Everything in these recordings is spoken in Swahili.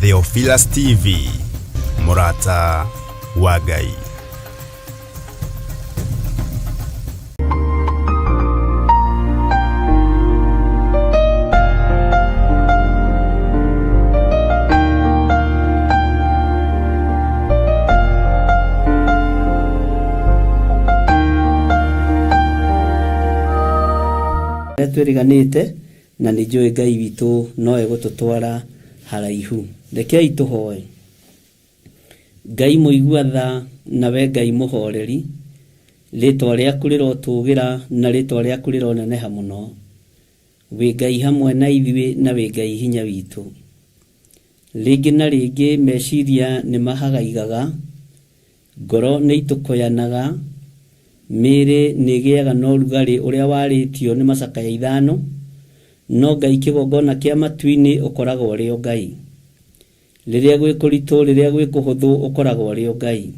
Theophilus TV, Murata wa Ngai. Twiriganite na nĩ njũĩ Ngai witũ no egũtũtwara haraihu. Rekei tũhoe. Ngai mũigua tha nawe Ngai mũhoreri, rĩtwa rĩaku rĩrotũgĩra na rĩtwa rĩaku rĩroneneha mũno. Wĩ Ngai hamwe na ithuĩ na wĩ Ngai hinya witũ. Rĩngĩ na rĩngĩ meciria nĩ mahagaigaga, ngoro nĩ itũkoyanaga, mĩĩrĩ nĩ ĩgĩaga na ũrugarĩ ũrĩa warĩtio nĩ macakaya ithano, no Ngai kĩgongona kĩa matu-inĩ ũkoragwo ũrĩ o Ngai. Rĩrĩa gwĩ kũritũ, rĩrĩa gwĩ kũhũthũ ũkoragwo ũrĩ o Ngai.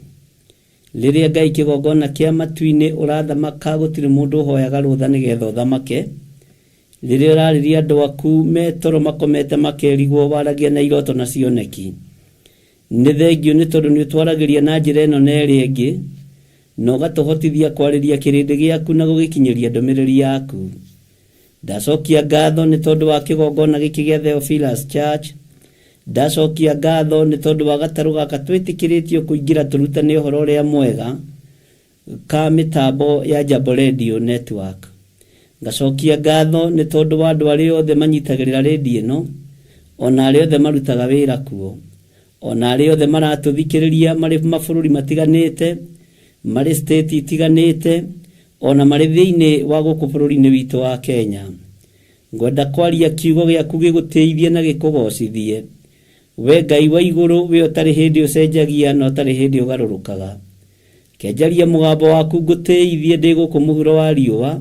Rĩrĩa Ngai kĩgongona kĩa matu-inĩ ũrathamaka gũtirĩ mũndũ ũhoyaga rũtha nĩgetha ũthamake. Rĩrĩa ũrarĩria andũ aku me toro makomete makerigwo waragia na iroto na cioneki. Nĩ thengio nĩ tondũ nĩ ũtwaragĩria na njĩra ĩno na ĩrĩa ĩngĩ, na ũgatũhotithia kwarĩria kĩrĩndĩ gĩaku na gũgĩkinyĩria ndũmĩrĩri yaku. Ndacokia ngatho nĩ tondũ wa kĩgongona gĩkĩ gĩa Theophilus Church. Ndacokia ngatho nĩ tondũ wa gatarũ gaka twĩtĩkĩrĩtio kũingĩra tũrutane ũhoro ũrĩa mwega ka mĩtambo ya Jambo Radio Network. Ngacokia ngatho nĩ tondũ wa andũ arĩa othe manyitagĩrĩra redio ĩno, ona arĩa othe marutaga wĩra kuo, ona arĩa othe maratũthikĩrĩria marĩ mabũrũri matiganĩte, marĩ state itiganĩte, ona marĩ thĩinĩ wa gũkũ bũrũri-inĩ witũ wa Kenya. Ngwenda kwaria kiugo gĩaku gĩgũteithie na gĩkũgocithie. We Ngai wa igũrũ, we ũtarĩ hĩndĩ ũcenjagia na ũtarĩ hĩndĩ ũgarũrũkaga. Kenjaria mũgambo waku ngũteithie ndĩ gũkũ mũhuro wa riũa,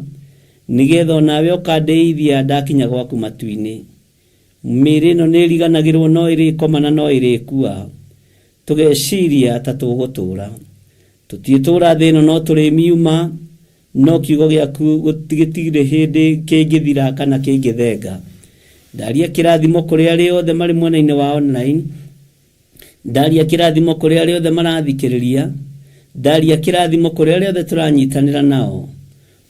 nĩgetha onawe ũkandeithia ndakinya gwaku matu-inĩ. Mĩĩrĩ ĩno nĩ ĩriganagĩrwo no ĩrĩkoma no ĩrĩkua. Tũgeciria ta tũgũtũũra. Tũtiĩtũũra thĩ ĩno no tũrĩmiuma, no kiugo gĩaku gũtigĩtirĩ hĩndĩ kĩngĩthira kana kĩngĩthenga. Ndaria kĩrathimo kũrĩ arĩa othe marĩ mwena-inĩ wa online. Ndaria kĩrathimo kũrĩ arĩa othe marathikĩrĩria. Ndaria kĩrathimo kũrĩ arĩa othe tũranyitanĩra nao.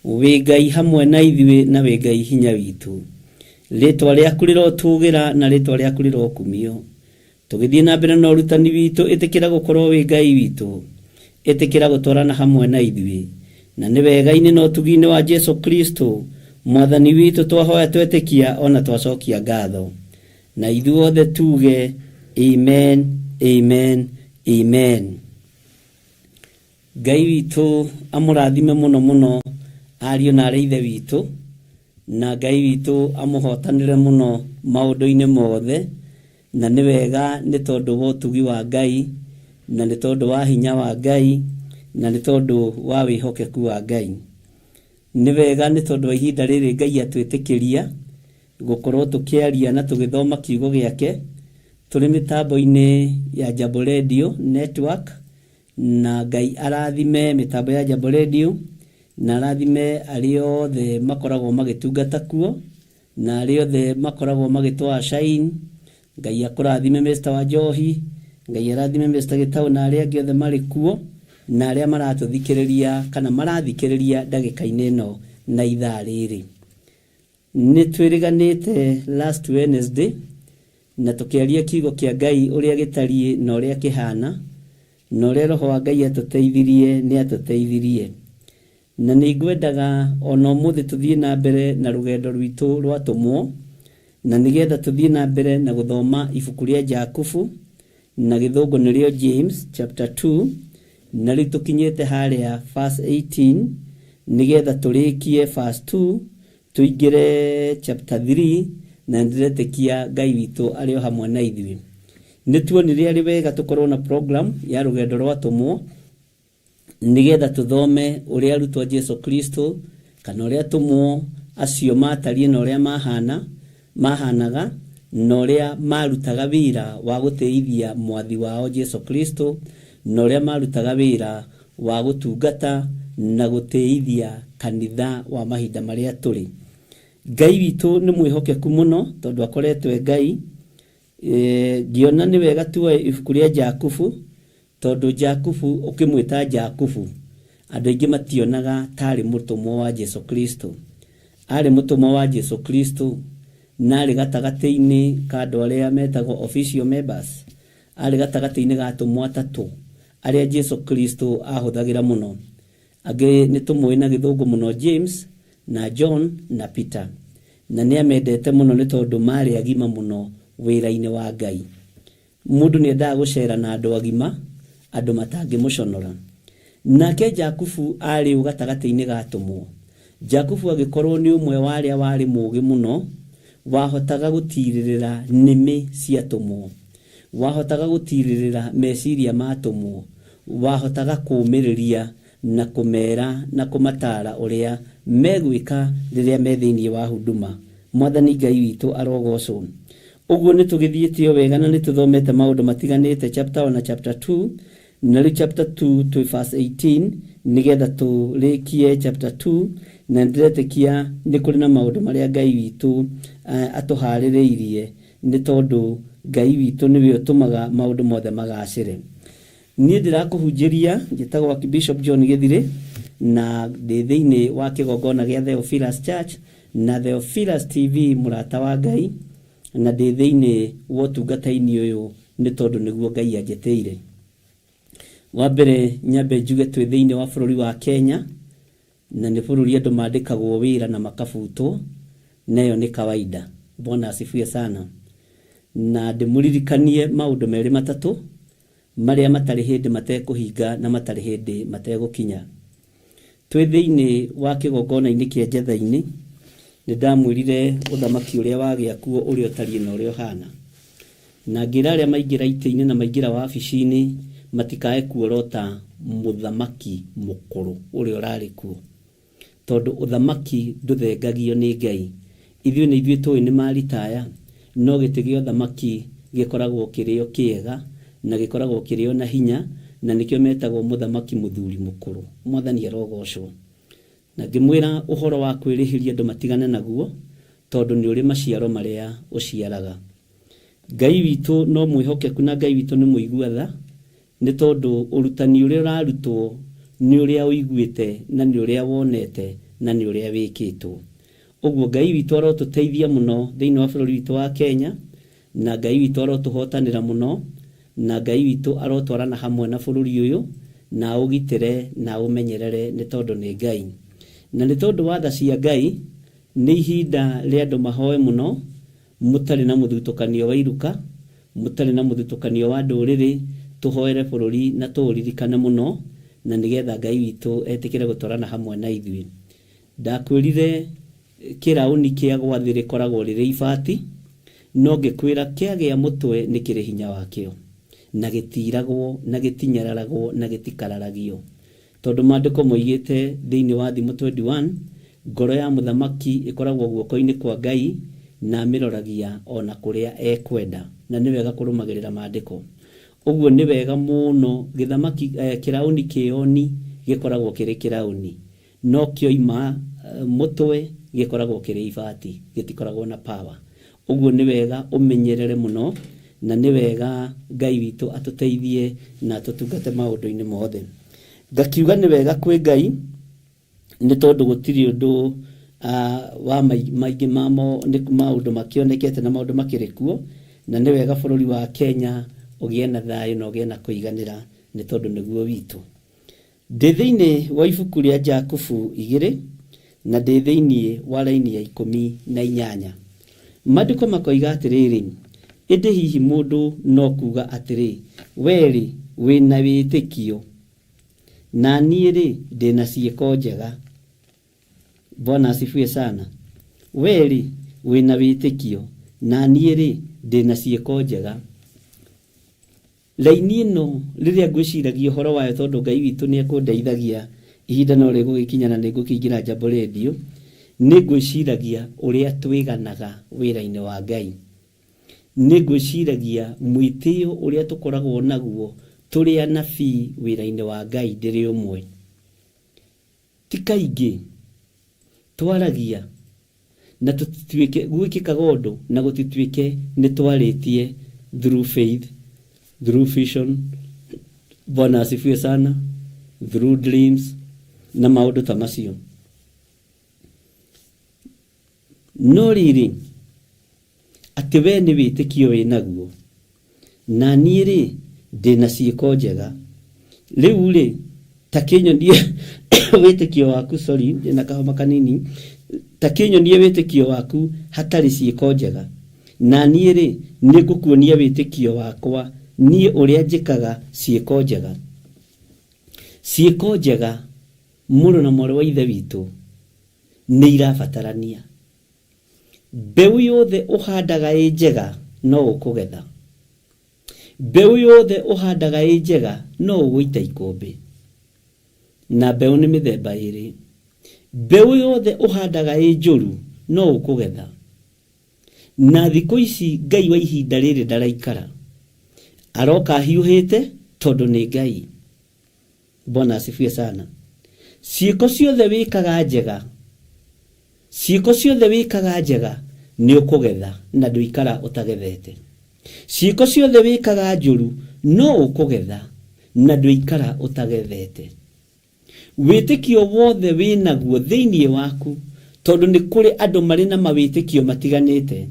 Wĩ Ngai hamwe na ithuĩ na wĩ Ngai hinya witũ. Rĩtwa rĩaku rĩrotũgĩra na rĩtwa rĩaku rĩrokumio. Tũgĩthiĩ na mbere na ũrutani witũ, ĩtĩkĩra gũkorwo wĩ Ngai witũ. Ĩtĩkĩra gũtwarana hamwe na ithuĩ. Na nĩ wega-inĩ na ũtugi-inĩ wa Jesu Kristo, Mwathani witũ, twahoya twetĩkia ona twacokia ngatho. Na ithuothe tuge amen, amen, amen. Ngai witũ amũrathime mũno mũno ariũ na arĩ ithe witũ, na Ngai witũ amũhotanĩre mũno maũndũ-inĩ mothe. Na nĩ wega nĩ tondũ wa ũtugi wa Ngai, na nĩ tondũ wa hinya wa Ngai, na nĩ tondũ wa wĩhokeku wa Ngai. Nĩ wega nĩ tondũ wa ihinda rĩrĩ Ngai atwĩtĩkĩria gũkorwo tũkĩaria na tũgĩthoma kiugo gĩake tũrĩ mĩtambo-inĩ ya Jambo Radio Network. Na Ngai arathime mĩtambo ya Jambo Radio, na arathime arĩa othe makoragwo magĩtungata kuo, na arĩa othe makoragwo magĩtwara Shine. Ngai akũrathime Mr. Wanjohi, Ngai arathime Mr. Gĩtaũ na arĩa angĩ othe marĩ kuo, na arĩa maratũthikĩrĩria kana marathikĩrĩria ndagĩka-inĩ ĩno na ithaa rĩrĩ. Nĩ twĩrĩganĩte last Wednesday na tũkĩaria kiugo kĩa Ngai ũrĩa gĩtariĩ na ũrĩa kĩhana, na ũrĩa Roho wa Ngai atũteithirie nĩ atũteithirie. Na nĩ ngwendaga ona ũmũthĩ tũthiĩ na mbere na rũgendo rwitũ rwatũmwo, na nĩgetha tũthiĩ na mbere na gũthoma ibuku rĩa Jakubu, na gĩthũngũ nĩrĩo James chapter 2, na rĩu tũkinyĩte harĩa verse 18, nĩgetha tũrĩkie verse 2 tũingĩre chapter 3, na ndĩretĩkia Ngai witũ arĩ o hamwe na ithuĩ. Nĩ tuonire arĩ wega tũkorwo na program ya rũgendo rwatũmwo, nĩgetha tũthome ũrĩa arutwo a Jesu Kristo kana ũrĩa atũmwo acio matariĩ na ũrĩa mahanaga, na ũrĩa marutaga wĩra wa gũteithia mwathi wao Jesu Kristo, na ũrĩa marutaga wĩra wa gũtungata na gũteithia kanitha wa mahinda marĩa tũrĩ. Ngai witũ nĩ mwĩhokeku mũno tondũ akoretwo Ngai Ngiona nĩ wega tuoe ibuku rĩa Jakubu, tondũ Jakubu ũkĩmwĩta Jakubu andũ aingĩ mationaga tarĩ mũtũmwo wa Jesu Kristo. Arĩ mũtũmwo wa Jesu Kristo na arĩ gatagatĩ-inĩ ka andũ arĩa metagwo official members. Arĩ gatagatĩ-inĩ ga atũmwo atatũ arĩa Jesu Kristo ahũthagĩra mũno. Angĩ nĩ tũmũĩ na gĩthũngũ mũno, James na John na Peter, na nĩ amendete mũno nĩ tondũ marĩ agima mũno wĩra-inĩ wa Ngai. Mũndũ nĩ endaga gũcera na andũ agima, andũ matangĩmũconora. Nake Jakubu arĩ gatagatĩ-inĩ ga atũmwo. Jakubu agĩkorwo nĩ ũmwe wa arĩa warĩ mũũgĩ mũno, wahotaga gũtirĩrĩra nĩmĩ cia atũmwo, wahotaga gũtirĩrĩra meciria ma atũmwo, wahotaga kũũmĩrĩria na kũmera na kũmatara ũrĩa megwĩka rĩrĩa me thĩinĩ wa huduma. Mwathani Ngai witũ arogocwo. Ũguo nĩ tũgĩthiĩte o wega na nĩ tũthomete maũndũ matiganĩte chapter 1 na chapter 2, na rĩu chapter 2 to verse 18 nĩgetha tũrĩkie chapter 2, na ndĩretĩkia nĩ kũrĩ na maũndũ marĩa Ngai witũ atũharĩrĩirie, nĩ tondũ Ngai witũ nĩwe ũtũmaga maũndũ mothe magacĩre. Niĩ ndĩrakũhunjĩria njĩtagwo Bishop John Gĩthirĩ, na ndĩ thĩinĩ wa kĩgongona gĩa Theophilus Church na Theophilus TV mũrata wa Ngai, na ndĩ thĩinĩ wa ũtungata-inĩ ũyũ nĩ tondũ nĩguo Ngai anjĩtĩire. Wa mbere nyambe njuge twĩ thĩinĩ wa bũrũri wa Kenya, na nĩ bũrũri andũ mandĩkagwo wĩra na makabutwo, nayo nĩ kawaida. Bwana asifiwe sana. Na ndĩmũririkanie maũndũ merĩ matatũ marĩa matarĩ hĩndĩ matekũhinga na matarĩ hĩndĩ mategũkinya. Twĩ thĩinĩ wa kĩgongona-inĩ kĩa Njetha-inĩ, nĩ ndamwĩrire ũthamaki ũrĩa wagĩa kuo ũrĩa ũtariĩ na ũrĩa ũhana, na ngĩra arĩa maingĩra itĩ-inĩ na maingĩra wabici-inĩ matikae kuorota mũthamaki mũkũrũ ũrĩa ũrarĩ kuo, tondũ ũthamaki ndũthengagio nĩ Ngai. Ithuĩ nĩ ithuĩ tũĩ nĩ maritaya, no gĩtĩ gĩa ũthamaki gĩkoragwo kĩrĩo kĩega na gĩkoragwo kĩrĩo na hinya, na nĩkĩo metagwo mũthamaki mũthuri mũkũrũ. Mwathani arogocwo. Na ngĩmwĩra ũhoro wa kwĩrĩhĩria andũ matigane naguo, tondũ nĩ ũrĩ maciaro marĩa ũciaraga. Ngai witũ no mwĩhokeku na Ngai witũ nĩ mũigua-tha, nĩ tondũ ũrutani ũrĩa ũrarutwo nĩ ũrĩa ũiguĩte na nĩ ũrĩa wonete na nĩ ũrĩa wĩkĩtwo. Ũguo Ngai witũ arotũteithia mũno thĩinĩ wa bũrũri witũ wa Kenya, na Ngai witũ arotũhotanĩra mũno, na Ngai witũ arotwarana hamwe na bũrũri ũyũ, na ũgitĩre na ũmenyerere nĩ tondũ nĩ Ngai. Na nĩ tondũ wa tha cia Ngai nĩ ihinda rĩa andũ mahoe mũno, mũtarĩ na mũthutũkanio wa iruka, mũtarĩ na mũthutũkanio wa ndũrĩrĩ, tũhoere bũrũri na tũũririkane mũno, na nĩgetha Ngai witũ etĩkĩre gũtwarana hamwe na ithuĩ. Ndakwĩrire kĩraũni kĩa gwathĩ rĩkoragwo rĩrĩ ibati, no ngĩkwĩra kĩagĩa mũtwe nĩ kĩrĩ hinya wakĩo, na gĩtiragwo na gĩtinyararagwo na gĩtikararagio. Tondũ maandĩko moigĩte thĩinĩ wa Thimo 21, ngoro ya mũthamaki ĩkoragwo guoko-inĩ kwa Ngai na amĩroragia ona kũrĩa ekwenda, na nĩ wega kũrũmagĩrĩra maandĩko. Ũguo nĩ wega mũno gĩthamaki kĩraũni kĩoni gĩkoragwo kĩrĩ kĩraũni, no kĩoima mũtwe gĩkoragwo kĩrĩ ibati, gĩtikoragwo na power. Ũguo nĩ wega ũmenyerere mũno, na nĩ wega Ngai witũ atũteithie na tũtungate maũndũ-inĩ mothe. Ngakiuga nĩ wega kwĩ Ngai nĩ tondũ gũtirĩ ũndũ wa maingĩ mamo nĩ maũndũ makĩonekete na maũndũ makĩrĩ kuo, na nĩ wega bũrũri wa Kenya ũgĩe na thayũ na ũgĩe na kũiganĩra nĩ tondũ nĩguo witũ. Ndĩ thĩinĩ wa ibuku rĩa Jakubu 2 na ndĩ thĩinĩ wa raini ya 18. Maandĩko makoiga atĩrĩrĩ, ĩndĩ hihi mũndũ no kuga atĩrĩ, werĩ wĩna wĩtĩkio, na niĩ-rĩ ndĩna ciĩko njega. Bwana asifiwe sana. Werĩ wĩna wĩtĩkio, na niĩ-rĩ ndĩna ciĩko njega. Raini ĩno rĩrĩa ngwĩciragia ũhoro wayo, tondũ Ngai witũ nĩ ekũndeithagia ihinda no rĩgũgĩkinya na nĩngũkĩingĩra Jambo Radio, nĩ ngwĩciragia ũrĩa twĩganaga wĩra-inĩ wa Ngai. Nĩ ngwĩciragia mwĩtĩo ũrĩa tũkoragwo naguo tũrĩ anabii wĩra-inĩ wa Ngai ndĩrĩ ũmwe. Ti kaingĩ twaragia na tũtituĩke gwĩkĩkaga ũndũ na gũtituĩke nĩ twarĩtie through faith, through vision, Bwana asifiwe sana, through dreams na maundu ta macio. No riri ati we ni witikio winaguo na niĩ rĩ ndĩna ciĩko njega. Rĩu rĩ ta kĩnyonie wĩtĩkio waku, sorry ndĩna kahoma kanini, ta kĩnyonie wĩtĩkio waku hatarĩ ciĩko njega, na niĩ rĩ nĩngũkuonia wĩtĩkio wakwa niĩ ũrĩa njĩkaga ciĩko njega. Ciĩko njega mũrũ na mwarĩ wa ithe witũ nĩ irabatarania. Mbeũ yothe ũhandaga ĩ njega no ũkũgetha. Mbeũ yothe ũhandaga ĩ njega no ũgũita ikũmbĩ. Na mbeũ nĩ mĩthemba ĩrĩ. Mbeũ yothe ũhandaga ĩ njũru no ũkũgetha. Na thikũ ici Ngai wa ihinda rĩrĩ ndaraikara, aroka hiũhĩte tondũ nĩ Ngai. Bwana asifiwe sana. Ciĩko ciothe wĩkaga njega, ciĩko ciothe wĩkaga njega nĩ ũkũgetha na ndũikara ũtagethete. Ciĩko ciothe wĩkaga njũru no ũkũgetha na ndũikara ũtagethete. Wĩtĩkio wothe wĩnaguo thĩinĩ waku, tondũ nĩ kũrĩ andũ marĩ na mawĩtĩkio matiganĩte.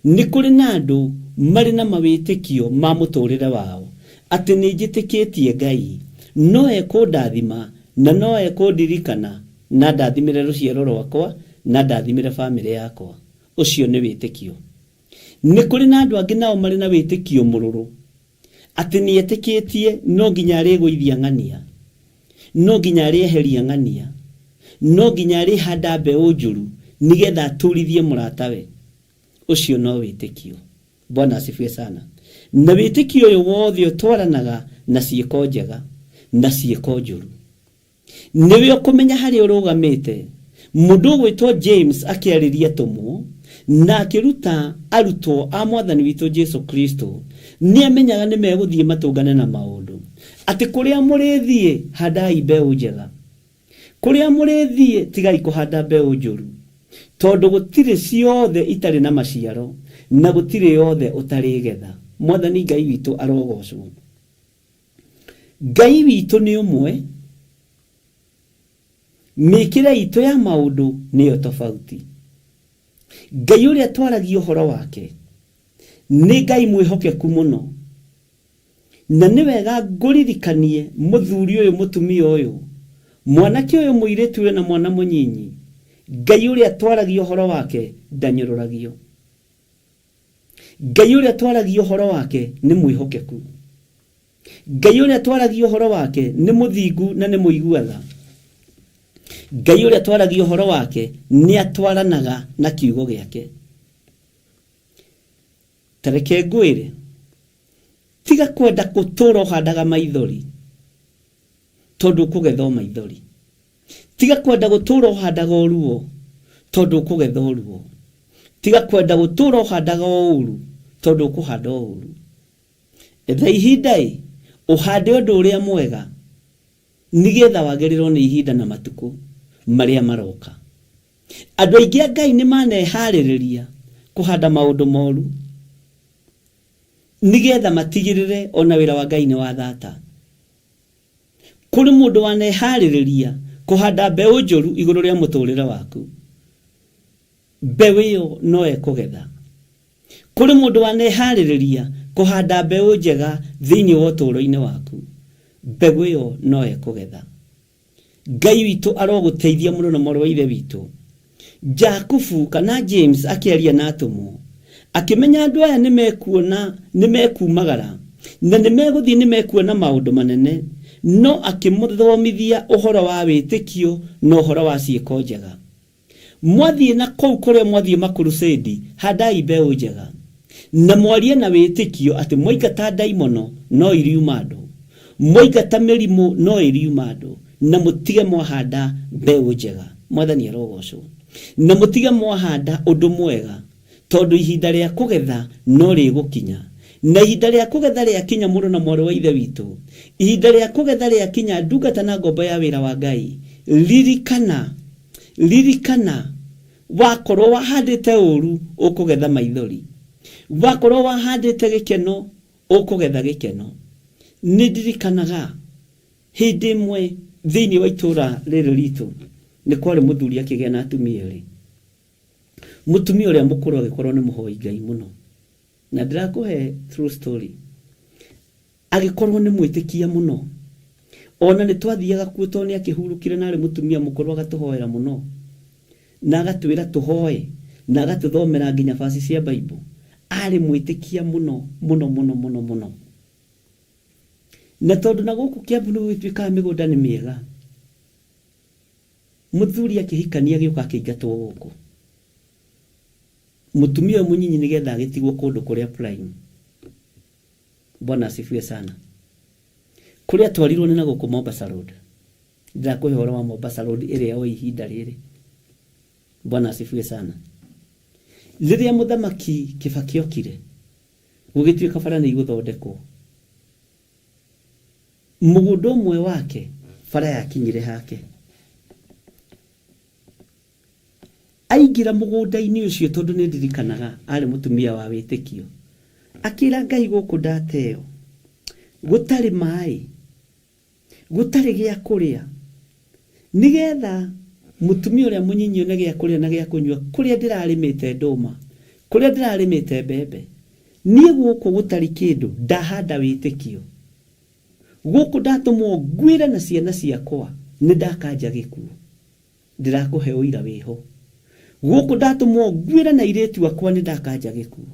Nĩ kũrĩ na andũ marĩ na mawĩtĩkio ma mũtũrĩre wao, atĩ nĩ njĩtĩkĩtie Ngai no ekũndathima na no ekũndirikana na ndathimĩre rũciaro rwakwa na ndathimĩre bamĩrĩ yakwa. Ũcio nĩ wĩtĩkio. Nĩ kũrĩ na andũ angĩ nao marĩ na wĩtĩkio mũrũrũ, atĩ nĩ etĩkĩtie no nginya arĩgũithia ng'ania, no nginya arĩeheria ng'ania, no nginya arĩhanda mbeũ njũru nĩgetha atũrithie mũratawe. Ũcio no wĩtĩkio. Bwana asifiwe sana. Na wĩtĩkio ũyũ wothe ũtwaranaga na ciĩko njega na ciĩko njũru. Nĩwe ũkũmenya harĩa ũrũgamĩte. Mũndũ ũgwĩtwo James akĩarĩria tũmũ na akĩruta arutwo a Mwathani witũ Jesu Kristo, nĩ amenyaga nĩ megũthiĩ matũngane na maũndũ. Atĩ kũrĩa mũrĩthiĩ handai mbeũ njega, kũrĩa mũrĩthiĩ tigai kũhanda mbeũ njũru, tondũ gũtirĩ ciothe itarĩ na maciaro na gũtirĩ yothe ũtarĩgetha. Mwathani Ngai witũ arogocwo. Ngai witũ nĩ ũmwe, mĩkĩre itũ ya maũndũ nĩyo tofauti. Ngai ũrĩa twaragia ũhoro wake nĩ Ngai mwĩhokeku mũno, na nĩ wega ngũririkanie mũthuri ũyũ mũtumia ũyũ, mwanake ũyũ mũirĩtu ũyũ na mwana mũnyinyi. Ngai ũrĩa twaragia ũhoro wake ndanyũrũragio. Ngai ũrĩa twaragia ũhoro wake nĩ mwĩhokeku. Ngai ũrĩa twaragia ũhoro wake nĩ mũthingu na nĩ mũiguatha. Ngai ũrĩa twaragia ũhoro wake nĩ atwaranaga na kiugo gĩake. Tareke ngwĩre, tiga kwenda gũtũũra ũhandaga maithori tondũ ũkũgetha maithori. Tiga kwenda gũtũũra ũhandaga ũruo tondũ ũkũgetha ũruo. Tiga kwenda gũtũũra ũhandaga ũũru tondũ ũkũhanda ũũru. Etha ihinda ũhande ũndũ ũrĩa mwega nĩgetha wagĩrĩrwo nĩ ihinda na matukũ marĩa maroka. Andũ aingĩ a Ngai nĩ maneharĩrĩria kũhanda maũndũ moru nĩgetha matigĩrĩre ona wĩra wa Ngai nĩ wa thata. Kũrĩ mũndũ waneharĩrĩria kũhanda mbeũ njũru igũrũ rĩa mũtũrĩre waku, mbeũ ĩyo no ekũgetha. Kũrĩ mũndũ waneharĩrĩria kũhanda mbeũ njega thĩinĩ wa ũtũũro-inĩ waku, mbeũ ĩyo no ekũgetha. Ngai witũ arogũteithia mũno na mwarĩ wa ithe witũ. Jakubu kana James akĩaria na atũmwo, akĩmenya andũ aya nĩ mekumagara na nĩ megũthiĩ nĩ mekuona maũndũ manene, no akĩmũthomithia ũhoro wa wĩtĩkio na ũhoro wa ciĩko njega. Mwathiĩ na kũu kũrĩa mwathiĩ makurusedi, handai mbeũ njega na mwarie na wĩtĩkio atĩ mwaingata ndaimono no iriuma andũ, mwaingata mĩrimũ no iriuma andũ, na mũtige mwahanda mbeũ njega. Mwathani arogocwo. Na mũtige mwahanda ũndũ mwega, tondũ ihinda rĩa kũgetha no rĩgũkinya. Na ihinda rĩa kũgetha rĩakinya mũrũ na mwarĩ wa ithe witũ, ihinda rĩa kũgetha rĩakinya ndungata na ngombo ya wĩra wa Ngai, ririkana wakorwo wahandĩte ũru ũkũgetha maithori. wakorwo wahandite gikeno ukugetha gikeno. Nindirikanaga hindi imwe thiini wa itura riri ritu ni kwari muthuri akigea na atumia ri. Mutumia uria mukuru agikorwo ni muhoi Ngai muno, na ndirakuhe true story. Agikorwo ni mwitikia muno, ona ni twathiaga kuo to ni akihurukire na ari mutumia mukuru agatuhoera muno, na agatwira tuhoe, na agatuthomera nginya verse cia Bible. Ari mwitikia muno muno muno muno muno. Na tondu na guku Kiambu ni gwituika migunda ni miega, muthuri akihikania gioka akiingatwo guku. Mutumia munyinyi nigetha agitigwo kundu kuria prime. Bwana asifiwe sana. Kuria twarirwo ni na guku Mombasa Road. Ndakuhe horo wa Mombasa Road iria o ihinda riri. Bwana asifiwe sana. Riria muthamaki Kibaki okire, gugituika bara ni iguthondekwo. Mugunda umwe wake bara yakinyire hake. Aingira mugunda-ini ucio tondu ni ndirikanaga ari mutumia wa witikio. Akira Ngai guku ndateo, gutari mai, gutari gia kuria, nigetha mutumia uria munyinyi one gia kuria na gia kunywa kuria ndirarimite nduma, kuria ndirarimite mbembe, nie guku gutari kindu ndahanda witikio. Guku ndatumwo ngwire na ciana ciakwa ni ndakanja gikuo, ndirakuhe uira wiho. Guku ndatumwo ngwire na iretu akwa ni ndakanja gikuo.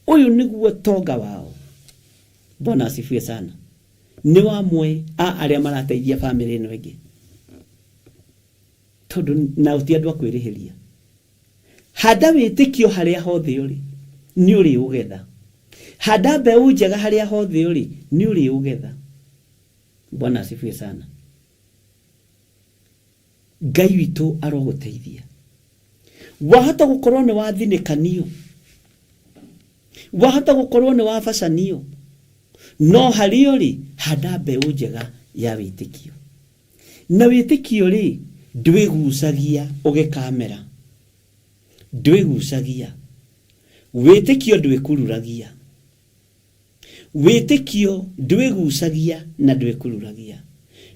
Uyu niguo tonga wao. Bwana asifiwe sana. Ni wamwe aria marateithia family ino ingi, tondu na uti andu akwirihiria. Handa witikio haria hothe uri ni uri ugetha. Handa mbeu njega haria hothe uri ni uri ugetha. Bwana asifiwe sana. Ngai witu aroguteithia. Wahota gukorwo ni wathinikanio, wahota gukorwo ni wabacanio, no hario ri handa mbeu njega ya witikio. Na witikio ri ndwigucagia ugikamera, ndwigucagia. Witikio ndwikururagia, witikio ndwigucagia na ndwikururagia.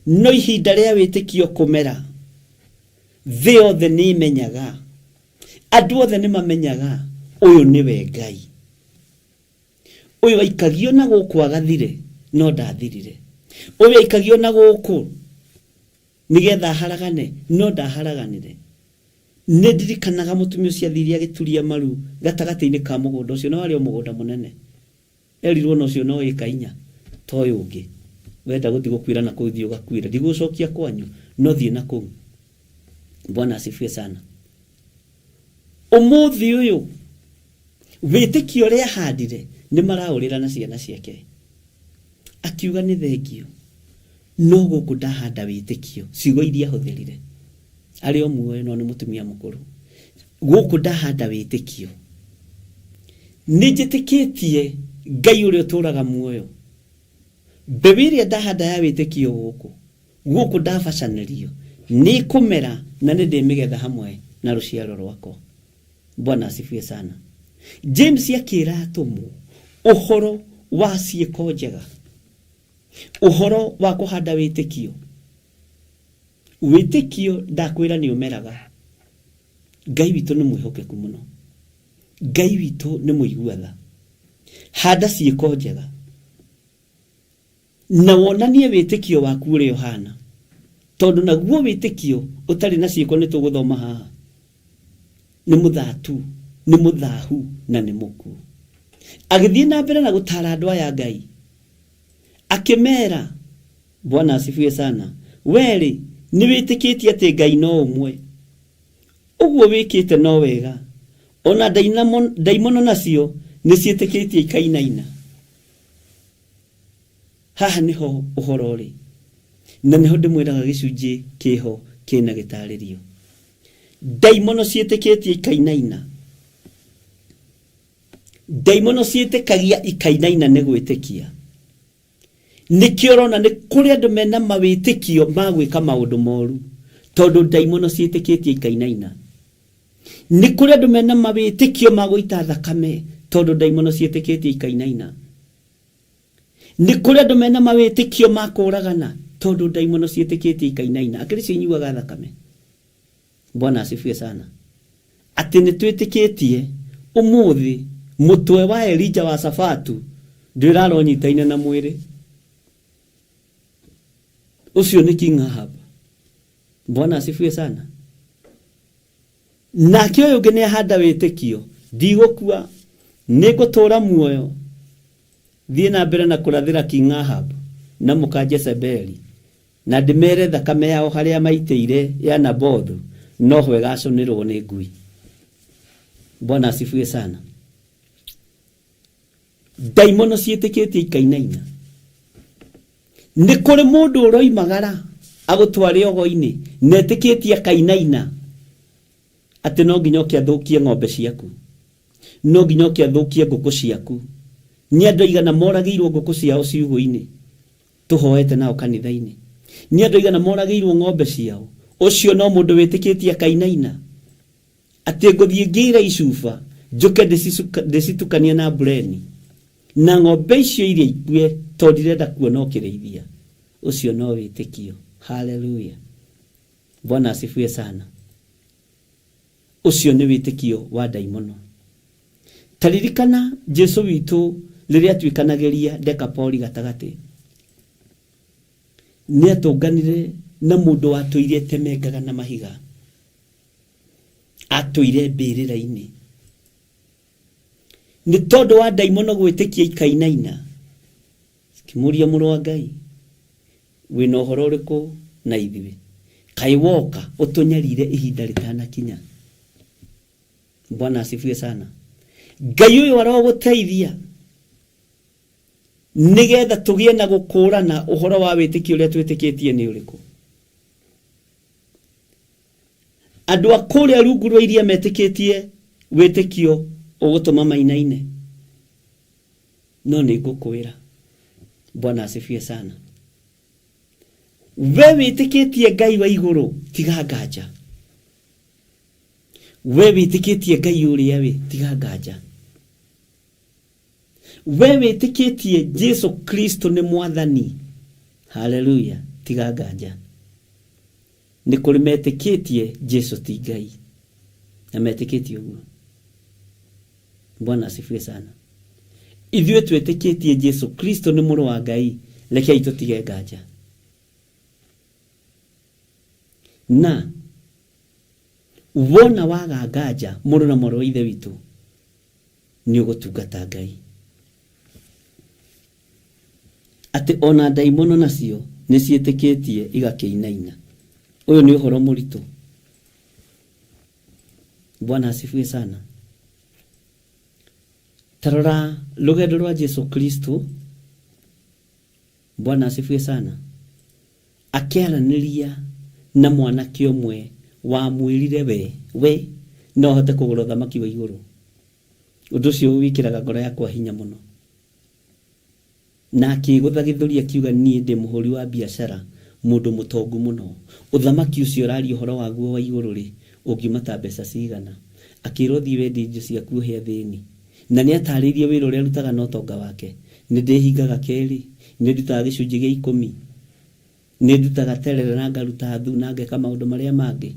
No ihinda ria witikio kumera, thĩ yothe ni imenyaga, andu othe ni mamenyaga uyu niwe Ngai. Uyu aikagio na guku agathire no ndathirire. Uyu aikagio na guku nigetha haragane no ndaharaganire. Ni ndirikanaga mutumia ucio athiri agituria maru gatagati-ini ka mugunda ucio, no ari o mugunda munene. Erirwo no ucio no ikainya to yungi. Wenda guthi gukwira na kuthio gakwira, ndigucokia kwanyu no thie na kuu. Bwana asifiwe sana. Umuthi uyu witikio ria handire ni maraurira na ciana ciake. Akiuga ni thengio, no guku ndahanda witikio, ciugo iria huthirire. Ari o muoyo no ni mutumia mukuru. Guku ndahanda witikio, ni njitikitie Ngai uria uturaga muoyo. Mbeu iria ndahanda ya witikio guku ndabacanirio ni kumera na ni ndimigetha hamwe na ruciaro rwakwa. Bwana asifiwe sana. James akira atumu uhoro wa ciiko njega, uhoro wa kuhanda witikio. Witikio ndakwira ni umeraga. Ngai witu ni mwihokeku muno, Ngai witu ni muiguatha. Handa ciiko njega na wonanie witikio waku uri Yohana, tondu naguo witikio utari na ciiko ni tuguthoma haha ni muthatu, ni muthahu na ni muku. Agithie na mbere na gutara andu aya Ngai, akimera, Bwana asifiwe sana, weri ni witikitie ati Ngai no umwe. Uguo wikite no wega, ona daimono nacio ni ciitikitie ikainaina. Haha niho uhoro ri, na niho ndimwiraga gicunji kiho kina gitaririo. Daimono ciitikitie ikainaina, daimono ciitikagia ikainaina ni gwitikia. Nikio urona ni kuri andu mena mawitikio magwika maundu moru, tondu daimono ciitikitie ikainaina. Ni kuri andu mena mawitikio magwita thakame, tondu daimono cietikitie ikainaina. Ni kuri andu mena mawitikio makuragana tondu daimono cietikitie ikainaina. Akristo inyuaga thakame. Bwana asifiwe sana. Ati ni twitikitie umuthi mutwe wa Elija wa Safatu ndiraronyitaine na mwiri. Ucio ni King Ahab. Bwana asifiwe sana. Na kio ungi ni ahanda witikio ndigukua nigutura muoyo thie na mbere na kurathira King Ahab na muka Jezebeli na ndimere thakame yao haria maiteire ya Nabothu no hwe gaconirwo ni ngui. Bwana asifiwe sana. Daimono cietikitie ikainaina. Ni kuri mundu uroimagara agutware ogo-ini netikitie kainaina ati no nginya kiathukie ng'ombe ciaku, no nginya kiathukie nguku ciaku. Ni andu igana moragiirwo nguku ciao ciugo-ini tuhoete nao kanitha-ini. Ni andu igana moragiirwo ng'ombe ciao. Ucio no mundu witikitie kainaina ati nguthie ngira icuba njuke ndicitukania na bureni na ng'ombe icio iria ikue tondu ndirenda kuona ukirithia. Ucio no witikio. Hallelujah. Bwana asifiwe sana. Ucio ni witikio wa daimono. Taririkana Jesu witu riria twikanageria Dekapoli gatagati. Ni atunganire na mundu watuire temengaga na mahiga. Atuire mbirira-ini. Ni tondu wa daimono gwitikia ikainaina. Kimuria muru wa Ngai. Wina uhoro uriku na ithiwe. Kai woka utunyarire ihinda ritanakinya. Bwana asifiwe sana. Ngai uyu aroguteithia nigetha tugie na gukurana uhoro wa witikio uria twitikitie ni uriku. Andu akuria rungu rwa iria metikitie witikio ugutuma mainaine. No ni ngukwira. Bwana asifiwe sana. We witikitie Ngai wa iguru tiga nganja. We witikitie Ngai uria we tiga nganja. We witikitie Jesu Kristo ni mwathani. Hallelujah. Tiga nganja. Ni kuri metikitie Jesu ti Ngai. Na metikitie uguo. Bwana asifiwe sana. Ithuĩ twetikitie Jesu Kristo ni muru wa Ngai, rekei tutige nganja. Na wona waga nganja muru na moro ithe witu ni ugutungata Ngai. Ati ona daimono nacio ni cietikitie igakiinaina. Uyu ni uhoro muritu. Bwana asifiwe sana. Tarora rugendo rwa Jesu Kristo. Bwana asifiwe sana. Akiaraniria na mwanake umwe wa mwirire we no hote kugura thamaki wa iguru. Undu ucio wikiraga ngoro yakwa hinya muno. Na akigutha githuri akiuga nie ndi muhuri wa biashara mundu mutongu muno. Uthamaki ucio rari uhoro waguo wa iguru ri ungimata mbeca cigana. Akirwo thi wendi indo ciaku he thini. Na ni ataririe wira uria rutaga no tonga wake. Ni ndihingaga keri, ni ndutaga gicunji gia 10. Ni ndutaga terere na ngaruta thu na ngeka maundu maria mangi.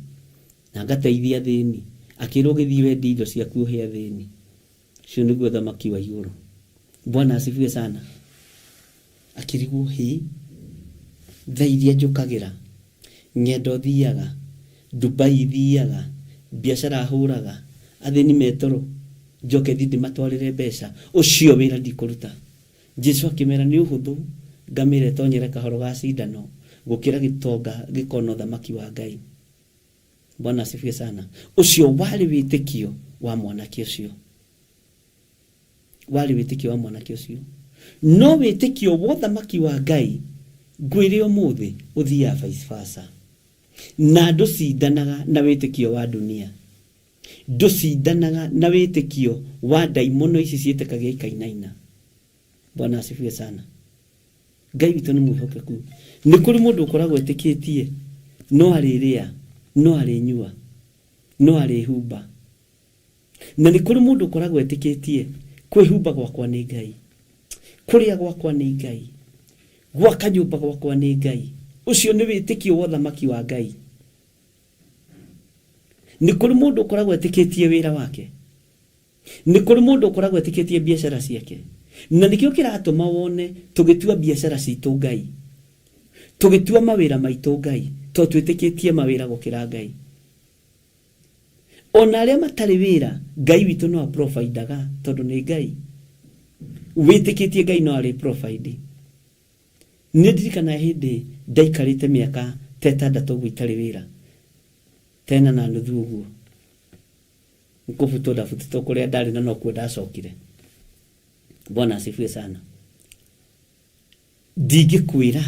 Na ngateithia thini. Akirwo githi wendi indo ciaku he thini. Cio niguo thamaki wa iguru. Bwana asifiwe sana. Akirigwo hi thairia njukagira ngendo thiaga Dubai thiaga biashara huraga athini metoro njoke thindi matwarire mbeca ucio wira ndikuruta. Jesu akimera ni uhuthu ngamire tonyere kahoro ga cindano gukira gitonga gikono thamaki wa Ngai. Bwana asifiwe sana. Ucio wali witikio wa mwanake ucio. Wali witikio wa mwanake ucio. No witikio wa thamaki wa Ngai ngwire umuthi uthia vice versa. Na ndusindanaga na witikio wa dunia. Ndusindanaga na witikio wa daimono ici cietekagia ikainaina. Bwana asifiwe sana. Ngai witu ni mwihokeku. Ni kuri mundu ukoragwo etikitie no ariria, no arinyua, no arihumba. Na ni kuri mundu ukoragwo etikitie kwĩhumba gwakwa nĩ Ngai, kũrĩa gwakwa nĩ Ngai, gwaka nyũmba gwakwa nĩ Ngai. Ũcio nĩ wĩtĩkio wa ũthamaki wa Ngai. Nĩ kũrĩ mũndũ ũkoragwo etĩkĩtie wĩra wake, nĩ kũrĩ mũndũ ũkoragwo etĩkĩtie biacara ciake, na nĩkĩo kĩratũma wone tũgĩtua biacara citũ Ngai, tũgĩtua mawĩra maitũ Ngai, tondũ twĩtĩkĩtie mawĩra gũkĩra Ngai. Ona arĩa matarĩ wĩra, Ngai witũ no aprovidaga tondũ nĩ Ngai. Wĩtĩkĩtie Ngai no arĩ provide. Nĩ ndirikana hĩndĩ ndaikarĩte mĩaka 6 ũguo itarĩ wĩra, 10 na nuthu ũguo, nkũbutwo ndabutĩtwo kũrĩa ndarĩ na nokuo ndacokire. Bwana asifiwe sana. Ndingĩkwĩra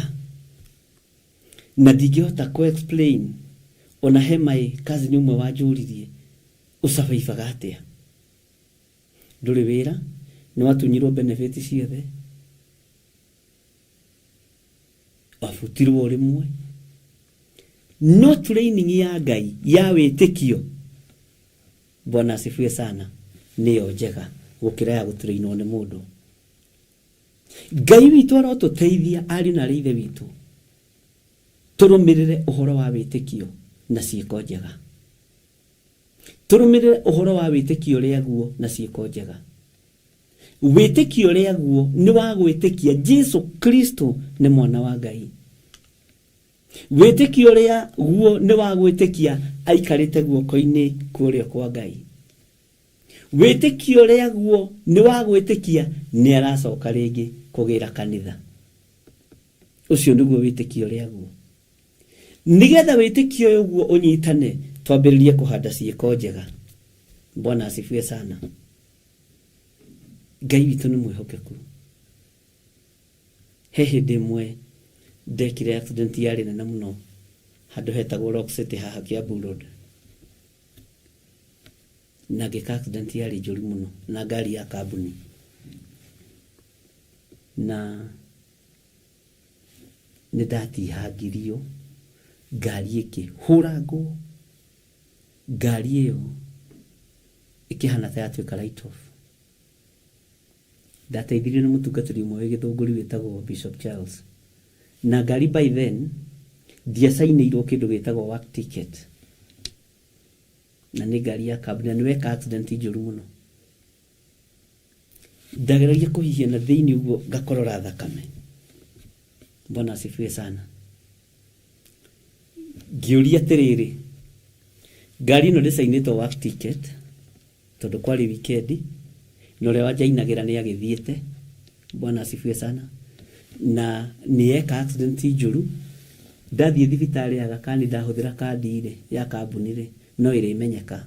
na ndingĩhota ku-explain ona he my cousin ũmwe wanjũririe ũcabaibaga atĩa. Ndũrĩ wĩra, nĩ watunyirwo benefit ciothe, wabutirwo rĩmwe, no training ya Ngai ya wĩtĩkio, Bwana asifiwe sana, nĩyo njega gũkĩra ya gũtrainwo nĩ mũndũ. Ngai witũ arotũteithia ariũ na ithe witũ tũrũmĩrĩre ũhoro wa wĩtĩkio na ciĩko njega, tũrũmĩrĩre ũhoro wa wĩtĩkio ũrĩa guo na ciĩko njega. Wĩtĩkio ũrĩa guo nĩ wa gwĩtĩkia Jesu Kristo nĩ mwana wa Ngai. Wĩtĩkio ũrĩa guo nĩ wa gwĩtĩkia aikarĩte guoko-inĩ kũrĩa kwa Ngai. Wĩtĩkio ũrĩa guo nĩ wa gwĩtĩkia nĩ aracoka rĩngĩ kũgĩra kanitha. Ũcio nĩguo wĩtĩkio ũrĩa guo. Nĩgetha wĩtĩkio ũyũ guo ũnyitane, twambĩrĩrie kũhanda ciĩko njega. Bwana asifiwe sana. Ngai witũ nĩ mwĩhokeku. He hĩndĩ ĩmwe ndekire accident yarĩ nene mũno handũ hetagwo Rock City haha Kiambu Road, na ngĩka accident yarĩ njũru mũno na ngari ya kambuni, na nĩ ndatihangirio, ngari ĩkĩhũrangwo, ngari ĩyo ĩkĩhana ta yatuĩka write off. Ndateithirio nĩ mũtungatĩri ũmwe wĩgĩthũngũri wĩtagwo Bishop Charles, na ngari by then ndiacainĩirwo kĩndũ gĩtagwo work ticket, na nĩ ngari ya kambuni, na nĩweka accident njũru mũno. Ndageragia kũhihia na thĩinĩ ũguo ngakorora thakame. Bwana asifiwe sana. Ngĩũria atĩrĩrĩ, ngari ĩno ndĩcainĩtwo work ticket tondũ kwarĩ weekend, na ũrĩa wanjainagĩra nĩ agĩthiĩte. Bwana asifiwe sana. Na nĩeka accident njũru, ndathiĩ thibitarĩ ya Gakani ndahũthĩra kandi ya kambuni no ĩrĩmenyeka.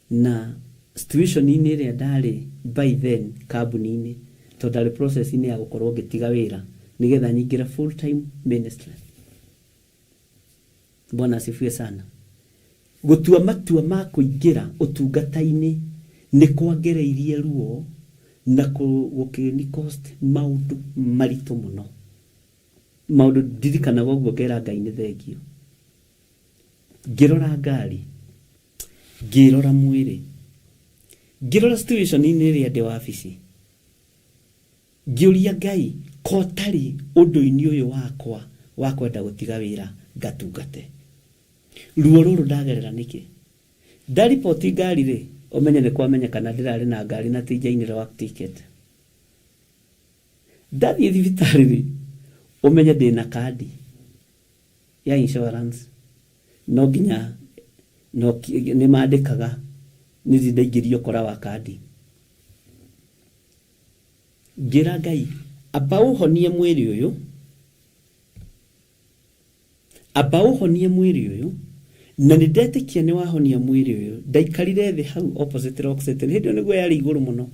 Na situation-inĩ ĩrĩa ndarĩ by then kambuni-inĩ, tondũ ndarĩ process-inĩ ya gũkorwo ngĩtiga wĩra nĩgetha nyingĩre full time ministry. Bwana asifiwe sana. Gũtua matua ma kũingĩra ũtungata-inĩ nĩ kwangereirie ruo na gũkĩni cost maũndũ maritũ mũno. Maũndũ ndirikanaga ũguo ngera Ngai nĩ thengio. Ngĩrora ngari, ngĩrora mwĩrĩ, ngĩrora situation-inĩ ĩrĩa ndĩ wabici, ngĩũria Ngai kotarĩ ũndũ-inĩ ũyũ wakwa wa kwenda gũtiga wĩra ngatungate. Ruo rũrũ ndagerera nĩkĩ? Ndaripoti ngari ũmenye nĩ kwamenyekana ndĩrarĩ na ngari na tinjainĩra work ticket. Ndathiĩ thibitarĩ ũmenye ndĩna kandi ya insurance, no nginya nĩ mandĩkaga nĩ ndaingĩrio kora wa kandi. Ngĩra Ngai, amba ũhonie mwĩrĩ ũyũ, amba ũhonie mwĩrĩ ũyũ, na nĩ ndetĩkia nĩ wahonia mwĩrĩ ũyũ. Ndaikarire thĩ hau opposite Rock City, hĩndĩ ĩyo nĩguo yarĩ igũrũ mũno,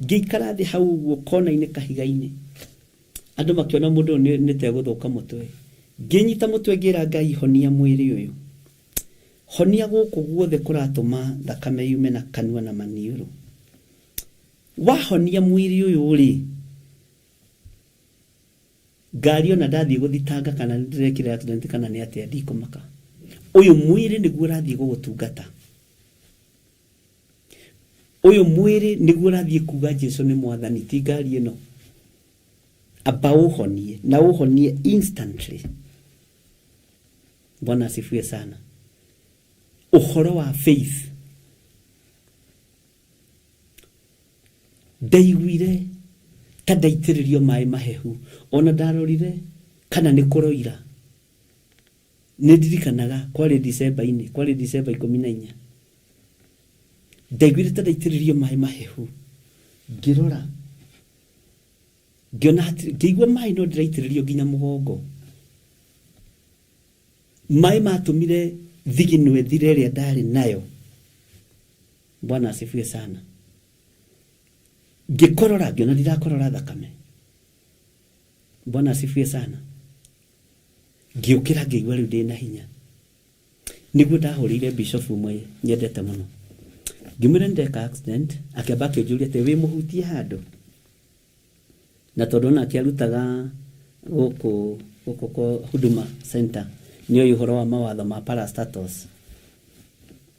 ngĩikara thĩ hau ũguo kona-inĩ kahiga-inĩ, andũ makĩona mũndũ ũyũ nĩ tegũthũka mũtwe. Ngĩnyita mũtwe ngĩra Ngai, honia mwĩrĩ ũyũ, honia gũkũ guothe kũratũma thakame yume na kanua na maniũrũ. Wahonia mwĩrĩ ũyũ rĩ, ngari ona ndathiĩ gũthitanga kana ndĩrekire accident kana nĩ atĩa, ndikũmaka. Ũyũ mwĩrĩ nĩguo ũrathiĩ gũgũtungata. uyu mwiri niguo rathie kuga Jesu ni mwathani ti ngari ino aba uhonie na uhonie instantly. Bwana asifiwe sana. Uhoro wa faith ndaiguire ta ndaitĩrĩrio maĩ mahehu ona ndarorire kana nĩ kũroira. Nĩ ndirikanaga kwarĩ December 14 ndaiguire ta ndaitĩrĩrio maĩ mahehu ngĩrora ngĩona ngĩigua maĩ no ndĩraitĩrĩrio nginya mũgongo. Maĩ matũmire thigino ĩthire ĩrĩa ndarĩ nayo. Bwana asifiwe sana. Ngikorora ngĩona ndirakorora thakame. Bwana asifiwe sana. Ngiũkĩra ngĩigua rĩu ndĩ na hinya. Nĩguo ndahũrĩire bishop ũmwe nyendete mũno. Ngĩmwĩra ndeka accident, akĩamba akĩnjũria atĩ wĩ mũhutie handũ. Na tondũ ona akĩarutaga gũkũ Huduma Center nĩoĩ ũhoro wa mawatho ma parastatus.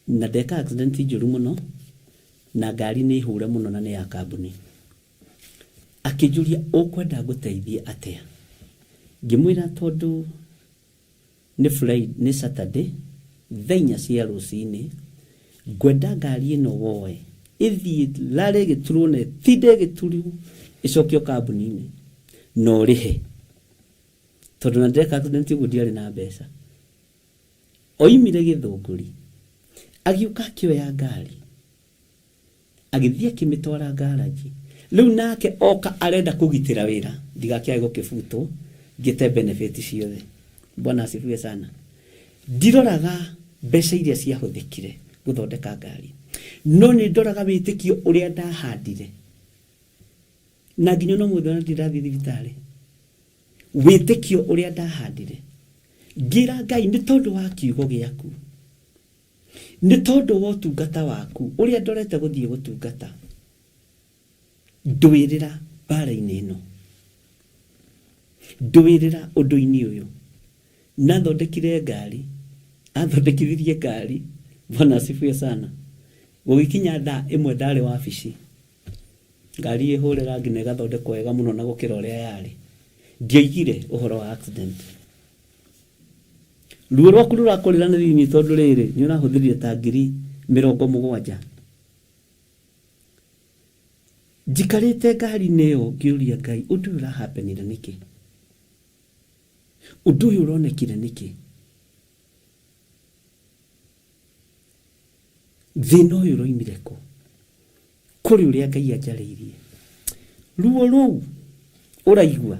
Na ndeka accident njũru mũno na ngari nĩ hũre mũno na nĩ ya kambuni. Akĩnjũria ũkwenda ngũteithie atĩa. Ngĩmwĩra tondũ nĩ Friday nĩ Saturday thenya cia rũcinĩ ngwenda ngari ĩno woe ĩthiĩ Rarĩ Gĩturũ na ĩtinde Gĩturũ ĩcokio kambuni-inĩ no rĩhe. Tondũ na ndeka accident ũguo ndiarĩ na mbeca. Oimire Gĩthũngũri agĩũka akĩoya ngari agĩthiĩ akĩmĩtwara garaji. Rĩu nake oka arenda kũgitĩra wĩra ndigakĩage gũkĩbutwo ngĩte benefit ciothe. Bwana asifiwe sana. Ndiroraga mbeca iria ciahũthĩkire gũthondeka ngari no nĩ ndoraga wĩtĩkio ũrĩa ndahandire. Na nginya no mũthenya ndirathiĩ thibitarĩ wĩtĩkio ũrĩa ndahandire ngira Ngai nĩ tondũ wa kiugo gĩaku, nĩ tondũ wa ũtungata waku ũrĩa ndorete gũthiĩ gũtungata ndwĩrĩra bara-inĩ ĩno, ndwĩrĩra ũndũ-inĩ ũyũ nathondekire ngari, athondekithirie ngari. Bwana asifiwe sana. Gũgĩkinya thaa ĩmwe ndarĩ wabici ngari ĩhũre rangi na ĩgathondekwo wega mũno na gũkĩra ũrĩa yarĩ. Ndioigire ũhoro wa accident. Ruo rwaku rũrakũrĩra nĩ thini tondũ rĩrĩ nĩ ũrahũthĩrire ta ngiri 70. Njikarĩte ngari-inĩ ĩyo ngĩũria Ngai ũndũ ũyũ ũrahapenire nĩkĩ? Ũndũ ũyũ ũronekire nĩkĩ? Thĩna ũyũ ũroimire kũ? Kũrĩ ũrĩa Ngai anjarĩirie. Ruo rũu ũraigua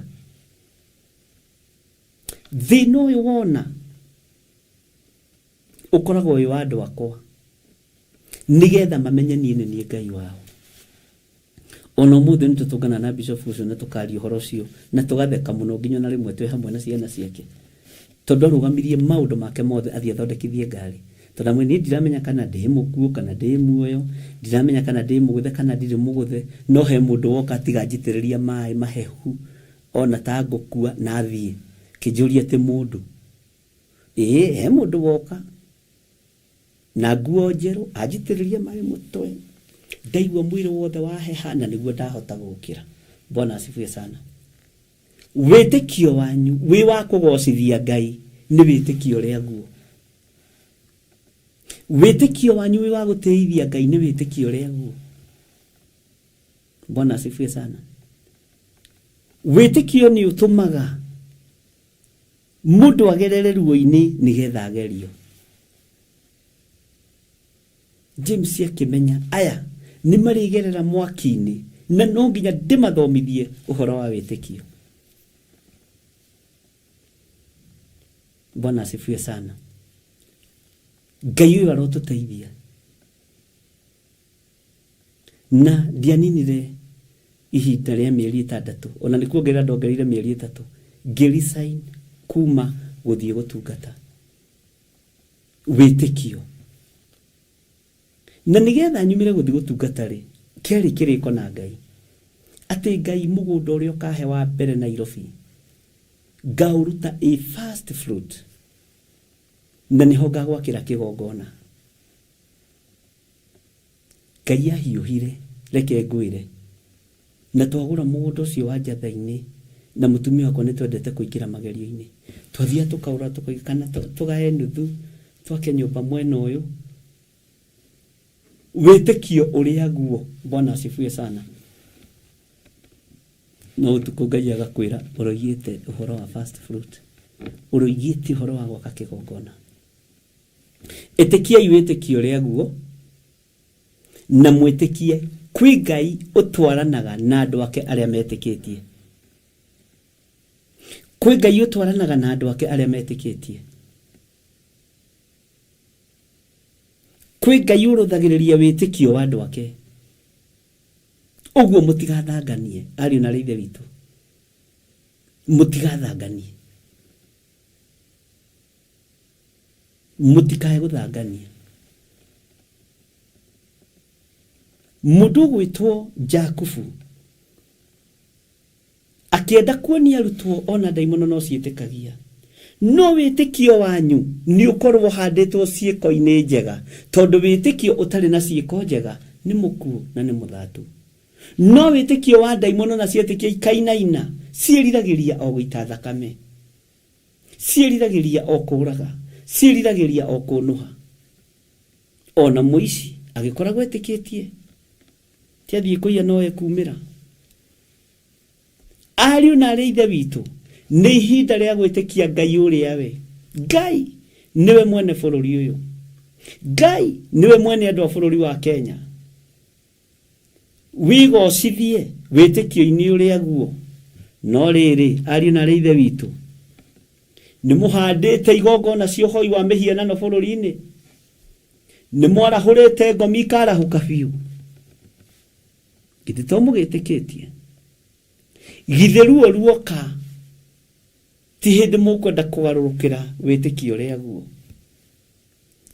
thĩna ũyũ wona ũkoragwo wĩ wa andũ akwa nĩgetha mamenye niĩ nĩ niĩ Ngai wao. Ona ũmũthĩ nĩ tũtũngana na bishop ũcio na tũkaria ũhoro ũcio na tũgatheka mũno nginya na rĩmwe twĩ hamwe na ciana ciake tondũ arũgamirie maũndũ make mothe athiĩ athondekithie ngari. Tondũ amwe niĩ ndiramenya kana ndĩ mũkuũ kana ndĩ muoyo, ndiramenya kana ndĩ mũgũthe kana ndirĩ mũgũthe, no he mũndũ woka tiga njitĩrĩria maĩ mahehu ona ta ngũkua na athiĩ kĩnjũria atĩ mũndũ he mũndũ woka na nguo njerũ anjitĩrĩria maĩ mũtwe ndaigua mwĩrĩ wothe waheha na nĩguo ndahota gũkĩra. Bwana asifiwe sana. Wĩtĩkio wanyu wĩ wa kũgocithia Ngai nĩ wĩtĩkio ũrĩa guo. Wĩtĩkio wanyu wĩ wa gũtĩithia Ngai nĩ wĩtĩkio ũrĩa guo. Bwana asifiwe sana. Wĩtĩkio nĩ ũtũmaga mũndũ agerere ruo-inĩ nĩgetha agerio. James akĩmenya aya nĩ marĩgerera mwaki-inĩ na no nginya ndĩmathomithie ũhoro wa wĩtĩkio. Bwana asifiwe sana. Ngai ũyũ arotũteithia na ndianinire ihinda rĩa mĩeri 6 ona nĩ kuongerera ndongereire mĩeri 3 ngĩresign kuma gũthiĩ gũtungata wĩtĩkio. Na nĩgetha nyumire gũthiĩ gũtungata rĩ kĩarĩ kĩrĩko na Ngai atĩ Ngai mũgũnda ũrĩa ũkahe wa mbere Nairobi ngaũruta a first fruit na nĩho ngagwakĩra kĩgongona. Ngai ahiũhire reke ngwĩre na twagũra mũgũnda ũcio wa Njatha-inĩ na mũtumia wakwa nĩ twendete kũingĩra magerio-inĩ twathia tũkaũra tũkaikana tũgae nuthu twake nyũmba mwena ũyũ wĩtĩkio ũrĩa guo. Bwana asifiwe sana. No ũtukũ Ngai agakwĩra ũroigĩte ũhoro wa first fruit, ũroigĩte ũhoro wa gwaka kĩgongona. Ĩtĩkiai wĩtĩkio ũrĩa guo na mwĩtĩkie kwĩ Ngai ũtwaranaga na andũ ake arĩa metĩkĩtie. Kwĩ Ngai ũtwaranaga na andũ ake arĩa metĩkĩtie. Kwĩ Ngai ũrũthagĩrĩria wĩtĩkio wa andũ ake. Ũguo mũtigathanganie ariũ na ithe witũ. Mũtigathanganie. Mũtikae gũthangania. Mũndũ gwĩtwo Jakubu akĩenda kuonia arutwo ona ndaimono no ciĩtĩkagia. No wĩtĩkio wanyu nĩ ũkorwo handĩtwo ciĩko-inĩ njega, tondũ wĩtĩkio ũtarĩ na ciĩko njega nĩ mũkuũ na nĩ mũthatu. No wĩtĩkio wa ndaimono na ciĩtĩkio ikainaina ciĩriragĩria o gũita thakame, ciĩriragĩria o kũũraga, ciĩriragĩria o kũnũha. Ona mũici agĩkoragwo etĩkĩtie tiathiĩ kũiya no ekumĩra. Ariũ na arĩa ithe witũ, nĩ ihinda rĩa gwĩtĩkia Ngai ũrĩa we. Ngai niwe mwene bũrũri ũyũ. Ngai niwe mwene andũ a bũrũri wa Kenya. Wĩgocithie wĩtĩkio-inĩ ũrĩa guo. No rĩrĩ, ariũ na arĩa ithe witũ, nĩ mũhandĩte igongona cia ũhoi wa mĩhianano bũrũri-inĩ. Nĩ mwarahũrĩte ngomi ikarahũka biũ. Githĩ to mũgĩtĩkĩtie? Githĩ ruo ruoka ti hĩndĩ mũkwenda kũgarũrũkĩra wĩtĩkio ũrĩa guo?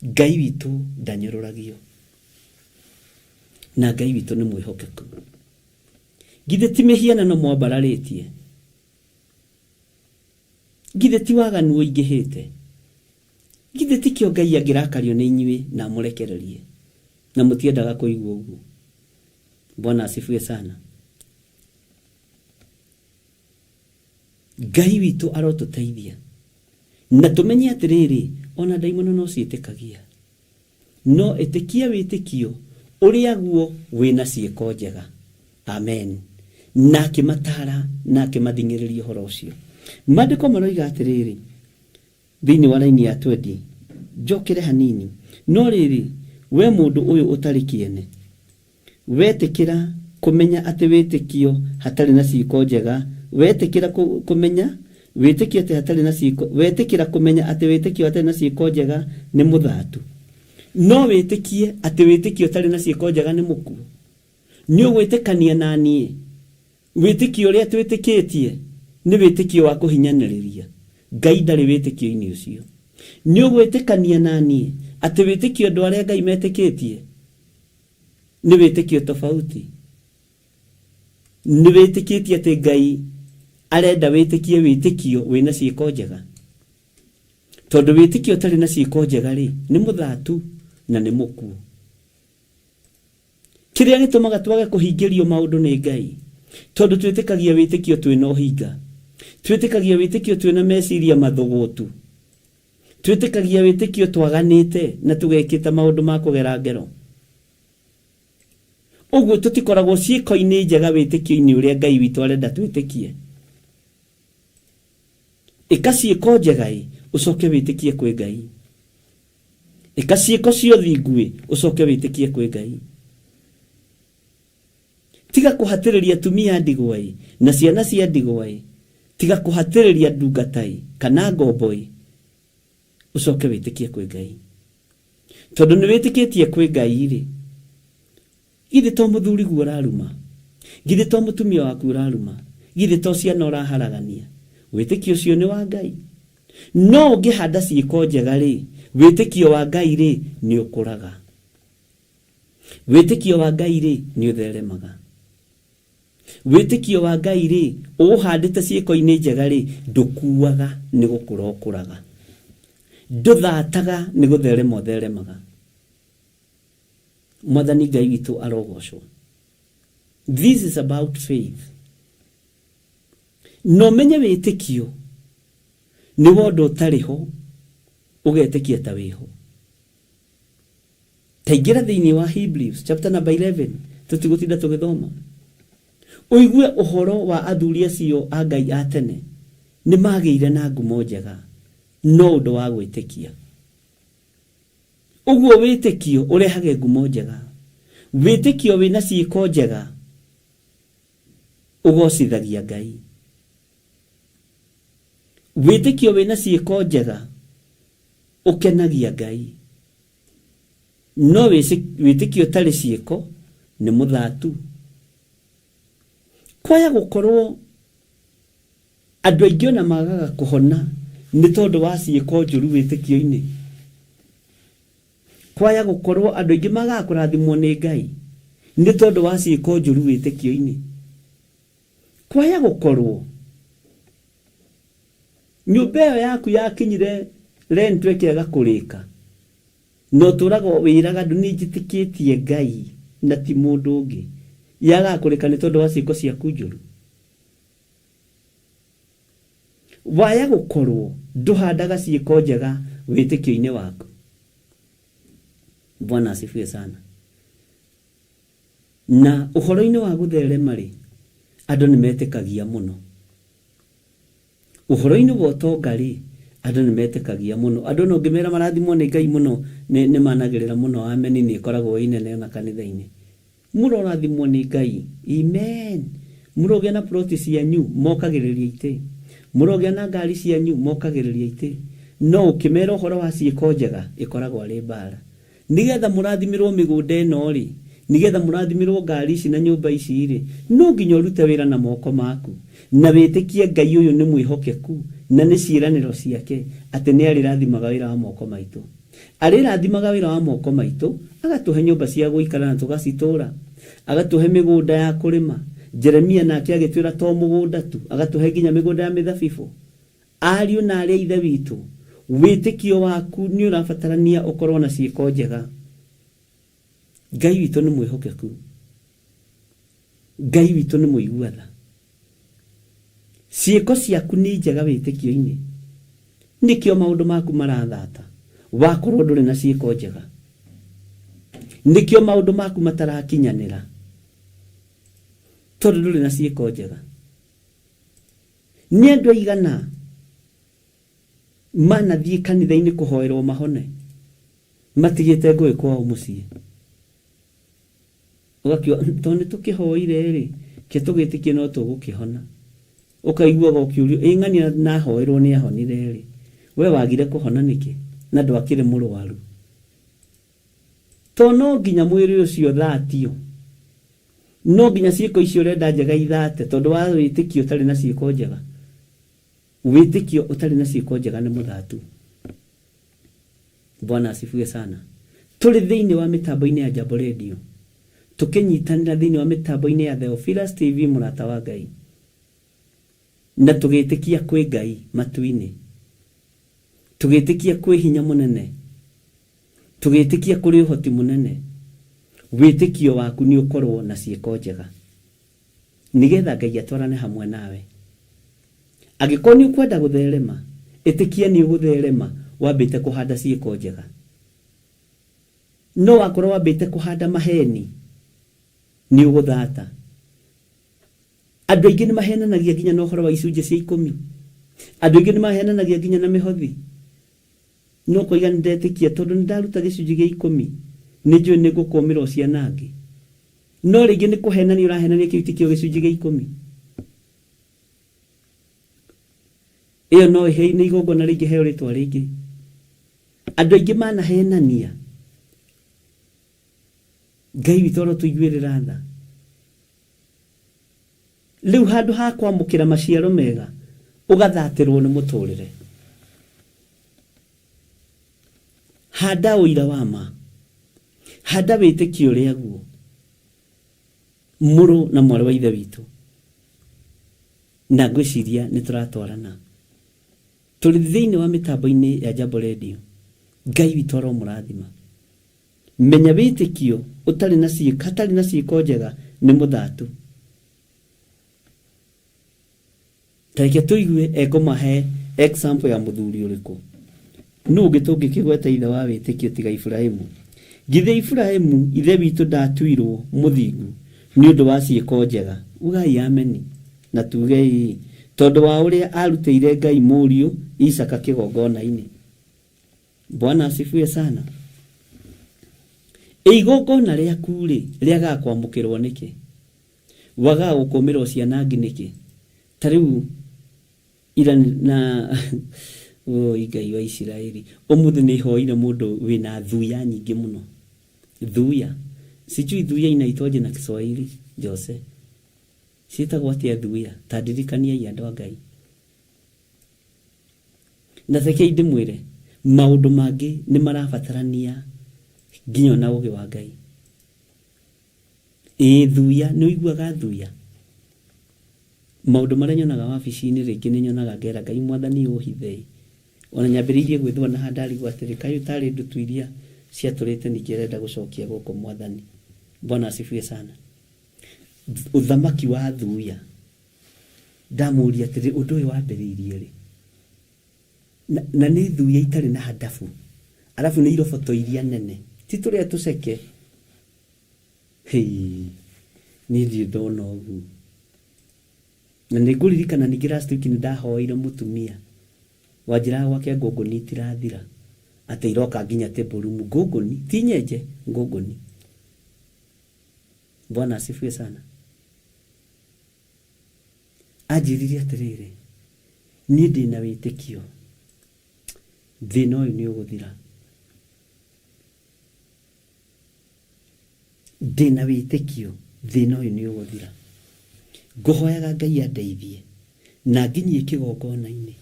Ngai witũ ndanyũrũragio. Na Ngai witũ nĩ mwĩhokeku. Githĩ ti mĩhianano mwambararĩtie? Githĩ ti waganu ũingĩhĩte? Githĩ ti kĩo Ngai angĩrakario nĩ inyuĩ na mũrekererie na mũtiendaga kũigua ũguo? Bwana asifiwe sana. Ngai witũ arotũteithia na tũmenye atĩrĩrĩ, ona ndaimono no ciĩtĩkagia. No ĩtĩkia wĩtĩkio ũrĩa guo wĩna ciĩko njega. Amen. Na akĩmatara na akĩmathingĩrĩria ũhoro ũcio. Maandĩko maroiga atĩrĩrĩ thĩinĩ wa raini ya 20, njokere hanini. No rĩrĩ, we mũndũ ũyũ ũtarĩ kĩene, wetĩkĩra kũmenya atĩ wĩtĩkio hatarĩ na ciĩko njega, wetĩkĩra kũmenya wĩtĩkio atĩ hatarĩ na ciĩko, wetĩkĩra kũmenya atĩ wĩtĩkio hatarĩ na ciĩko njega nĩ mũthatu. No wĩtĩkie atĩ wĩtĩkio hatarĩ na ciĩko njega nĩ mũkuũ. Nĩ ũgwĩtĩkania na niĩ wĩtĩkio ũrĩa twĩtĩkĩtie nĩ wĩtĩkio wa kũhinyanĩrĩria. Ngai ndarĩ wĩtĩkio-inĩ ũcio. Nĩ ũgwĩtĩkania na niĩ atĩ wĩtĩkio andũ arĩa Ngai metĩkĩtie nĩ wĩtĩkio tofauti. Nĩ wĩtĩkĩtie atĩ Ngai arenda wĩtĩkie wĩtĩkio wĩna ciĩko njega. Tondũ wĩtĩkio ũtarĩ na ciĩko njega rĩ, nĩ mũthatu na nĩ mũkuũ. Kĩrĩa gĩtũmaga twage kũhingĩrio maũndũ nĩ Ngai, tondũ twĩtĩkagia wĩtĩkio twĩna ũhinga. Twĩtĩkagia wĩtĩkio twĩna meciria mathũgũtu. Twĩtĩkagia wĩtĩkio twaganĩte na tũgekĩta maũndũ ma kũgera ngero. Ũguo tũtikoragwo ciĩko-inĩ njega wĩtĩkio-inĩ ũrĩa Ngai witũ arenda twĩtĩkie. Ĩka ciĩko njega ũcoke wĩtĩkie kwĩ Ngai. Ĩka ciĩko cia ũthingu ũcoke wĩtĩkie kwĩ Ngai. Tiga kũhatĩrĩria atumia ndigwa na ciana cia ndigwa. Tiga kũhatĩrĩria ndungata kana ngombo ũcoke wĩtĩkie kwĩ Ngai. Tondũ nĩ wĩtĩkĩtie kwĩ Ngai rĩ, githĩ to mũthuri guo ũraruma? Githĩ to mũtumia waku ũraruma? Githĩ to ciana ũraharagania? Wĩtĩkio ũcio nĩ wa Ngai. No ũngĩhanda ciĩko njega rĩ, wĩtĩkio wa Ngai rĩ nĩ ũkũraga. Wĩtĩkio wa Ngai rĩ nĩ ũtheremaga. Wĩtĩkio wa Ngai rĩ ũhandĩte ciĩko-inĩ njega rĩ, ndũkuaga nĩ gũkũra ũkũraga. Ndũthataga nĩ gũtherema ũtheremaga. Mwathani Ngai witũ arogocwo. This is about faith. No menye wĩtĩkio nĩ wondũ ũtarĩ ho ũgetĩkia ta wĩho. Taingĩra thĩinĩ wa Hebrews chapter number 11 tũtigũtinda tũgĩthoma. Ũigue ũhoro wa athuri acio a Ngai a tene nĩ magĩire na ngumo njega no ũndũ wa gwĩtĩkia. Ũguo wĩtĩkio ũrehage ngumo njega. Wĩtĩkio wĩna ciĩko njega ũgocithagia Ngai. Wĩtĩkio wĩna ciĩko njega ũkenagia Ngai. No wĩtĩkio ũtarĩ ciĩko nĩ mũthatu. Kwaya gũkorwo andũ aingĩ ona magaga kũhona nĩ tondũ wa ciĩko njũru wĩtĩkio-inĩ. Kwaya gũkorwo andũ aingĩ magaga kũrathimwo nĩ Ngai nĩ tondũ wa ciĩko njũru wĩtĩkio-inĩ. Kwaya gũkorwo nyũmba ĩyo yaku yakinyire rent ĩkĩaga kũrĩka no tũrago wĩraga andũ nĩ njĩtĩkĩtie Ngai na ti mũndũ ũngĩ yaga kũrĩka nĩ tondũ wa ciĩko ciaku njũru. Waya gũkorwo ndũhandaga ciĩko njega wĩtĩkio-inĩ waku. Bwana asifiwe sana. Na ũhoro-inĩ wa gũtherema rĩ, andũ nĩ metĩkagia mũno. Ũhoro-inĩ wa ũtonga rĩ, andũ nĩ metĩkagia mũno. Andũ no ngĩmera marathimwo nĩ Ngai mũno nĩ managĩrĩra mũno ameni nĩ ĩkoragwo inene na kanitha-inĩ. Mũrorathimwo nĩ Ngai. Amen. Mũrogĩa na ploti cianyu mokagĩrĩria itĩ. Mũrogĩa na ngari cianyu mokagĩrĩria itĩ. No ũkĩmera ũhoro wa ciĩko njega ĩkoragwo arĩ mbara. Nigetha mũrathimirwo mĩgũnda ĩno rĩ, nigetha mũrathimirwo ngari ici na nyũmba ici rĩ, no nginya ũrute wĩra na moko maku na wĩtĩkie Ngai ũyũ nĩ mwĩhokeku na nĩ ciĩranĩro ciake atĩ nĩ arĩrathimaga wĩra wa moko maitũ. Arĩrathimaga wĩra wa moko maitũ, agatũhe nyũmba cia gũikara na tũgacitũra, agatũhe mĩgũnda ya kũrĩma. Jeremia nake agĩtwĩra to mũgũnda tu, agatũhe nginya mĩgũnda ya mĩthabibũ. Ariũ na arĩa ithe witũ, wĩtĩkio waku nĩ ũrabatarania ũkorwo na ciĩko njega. Ngai witũ nĩ mwĩhokeku. Ngai witũ nĩ mũiguatha. Ciĩko ciaku nĩ njega wĩtĩkio-inĩ. Nĩkĩo maũndũ maku marathata wakorwo ndũrĩ na ciĩko njega. Nĩkĩo maũndũ maku matarakinyanĩra tondũ ndũrĩ na ciĩko njega. Nĩ andũ aigana manathiĩ kanitha-inĩ kũhoerwo mahone matigĩte ngũĩ kwao mũciĩ. Ũgakiuga tondũ nĩ tũkĩhoire rĩ, ke tũgĩtĩkie no tũgũkĩhona. Ũkaiguaga ũkĩũrio ĩ ng'ania nahoerwo nĩ ahonire rĩ, we wagire kũhona nĩkĩ na ndwakĩrĩ mũrwaru. To no nginya mwĩrĩ ũcio thatio, no nginya ciĩko icio ũrenda njega ithate tondũ wa wĩtĩkio ũtarĩ na ciĩko njega. Wĩtĩkio ũtarĩ na ciĩko njega nĩ mũthatu. Bwana asifiwe sana. Tũrĩ thĩinĩ wa mĩtambo-inĩ ya Jambo Radio, tũkĩnyitanĩra thĩinĩ wa mĩtambo-inĩ ya Theophilus TV mũrata wa Ngai, na tũgĩtĩkia kwĩ Ngai matu-inĩ, tũgĩtĩkia kwĩ hinya mũnene, tũgĩtĩkia kũrĩ ũhoti mũnene. Wĩtĩkio waku nĩ ũkorwo na ciĩko njega nigetha Ngai atwarane hamwe nawe. Angĩkorwo nĩ ũkwenda gũtherema, ĩtĩkia nĩ ũgũtherema wambĩte kũhanda ciĩko njega. No wakorwo wambĩte kũhanda maheni, nĩ ũgũthata. Andũ aingĩ nĩ mahenanagia nginya na ũhoro wa icunjĩ cia 10. Andũ aingĩ nĩ mahenanagia nginya na mĩhothi. No kũiga nĩ ndetĩkia tondũ nĩ ndaruta gĩcunjĩ gĩa 10 nĩ njũĩ nĩ ngũkũmĩrwo ciana angĩ. No rĩngĩ nĩ kũhenania ũrahenania kĩo gĩcunjĩ gĩa 10. Iyo no ihe nĩ igongona rĩngĩ heo rĩtwa rĩngĩ. Andũ aingĩ manahenania. Ngai witũ tũiguĩrĩra tha. Rĩu handũ ha kwamũkĩra maciaro mega ũgathatĩrwo nĩ mũtũrĩre. Handa ũira wa ma. Handa wĩtĩkio ũrĩa guo. Mũrũ na mwarĩ wa ithe witũ. Na ngwĩciria nĩ tũratwarana. Tũrĩ thĩinĩ wa mĩtambo-inĩ ya Jambo Radio. Ngai witũ aromũrathima. Menya wĩtĩkio utari na ciĩko hatarĩ na ciĩko njega nĩ mũthatu. Tareke tuigue ekũmahe example ya mũthuri ũrĩkũ. Nũ gĩtũngĩkĩgweta ithe wa wĩtĩkio tiga Ibrahimu. Githĩ Ibrahimu ithe witũ ndatuirwo mũthingu nĩ ũndũ wa ciĩko njega? Ugai ameni na tuge tondũ wa ũrĩa arutĩire Ngai mũriũ Isaka kĩgongona-inĩ. Bwana asifiwe sana. Igongona rĩaku rĩ rĩaga kwamũkĩrwo nĩkĩ? Waga gũkũmĩrwo ciana ngi nĩkĩ? Tarĩu ira na Ngai wa Isiraeli ũmũthĩ nĩ hoire mũndũ wĩna thuya nyingĩ mũno. Thuya sijui thuya inaitwaje na Kiswahili Jose? Sitagwo atia thuya tandirikania andũ a Ngai. Na theke ndĩmwĩre maũndũ mangĩ nĩ marabatarania nginya na ũgĩ wa Ngai. Thuya nĩ uiguaga thuya. Maũndũ marĩa nyonaga wabici-inĩ rĩngĩ nĩ nyonaga ngera Ngai Mwathani ũhithei. Ona nyambĩrĩirie gwĩthua na handari gwatĩrĩ kaĩ ũtarĩ ndutu iria ciatũrĩte nĩkĩrenda gũcokia gũkũ Mwathani. Bwana asifiwe sana. Uthamaki wa thuya. Ndamũria atĩrĩ ũndũ ũyũ wambĩrĩirie rĩ. Na nĩ thuya itarĩ na hadafu. Alafu nĩ iroboto iria nene. Ti tũrĩa tũceke. Niĩ ndiĩ ndona ũguo. Na nĩngũririkana ningĩ last week nĩndahoire mũtumia wanjĩraga gwake ngũngũni itirathira atĩ iroka nginya table room. Ngũngũni ti nyenje, ngũngũni. Bwana asifiwe sana. Anjĩrire atĩrĩrĩ niĩ ndĩna wĩtĩkio thĩna ũyũ nĩ ũgũthira. Ndĩna wĩtĩkio thĩna ũyũ nĩ ũgũthira. Ngũhoyaga Ngai andeithie na nginyie kĩgongona-inĩ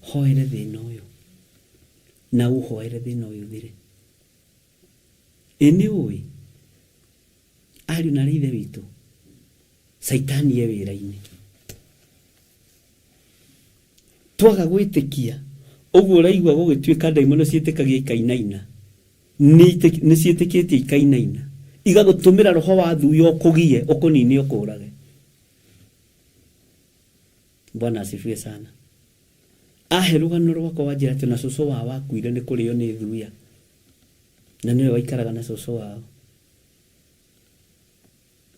hoere thĩna ũyũ na ũhoere thĩna ũyũ thire. Nĩ ũĩ ariũ na ithe witũ Saitani e wĩra-inĩ. Twaga gwĩtĩkia ũguo ũraigua gũgĩtuĩka ndaimono ciĩtĩkagia ikainaina nĩ ciĩtĩkĩtie ikainaina igagũtũmĩra roho wa thuya ũkũgie ũkũnine ũkũrage. Bwana asifiwe sana. Ahe rũgano rwakwa wanjĩra atĩ na cũcũ wao wakuire nĩ kũrĩo nĩ thuya na nĩwe waikaraga na cũcũ wao.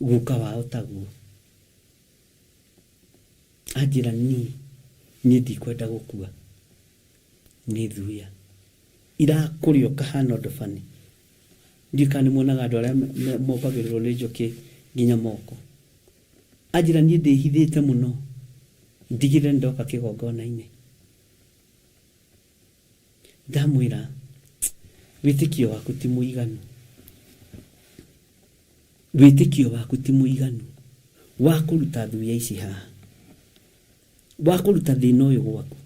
Guka wao taguo. Anjĩra niĩ ndikwenda gũkua nĩ thuya irakũrĩo kahana ũndũ bani. Ndika nĩ muonaga andũ arĩa mokagĩrĩrwo nĩ njũkĩ nginya moko. Anjĩra niĩ ndĩhithĩte mũno ndigire ndoka kĩgongona-inĩ. Ndamwĩra wĩtĩkio waku ti mũiganu. Wĩtĩkio waku ti mũiganu wa kũruta thuya ici haha, wa kũruta thĩna ũyũ gwaku.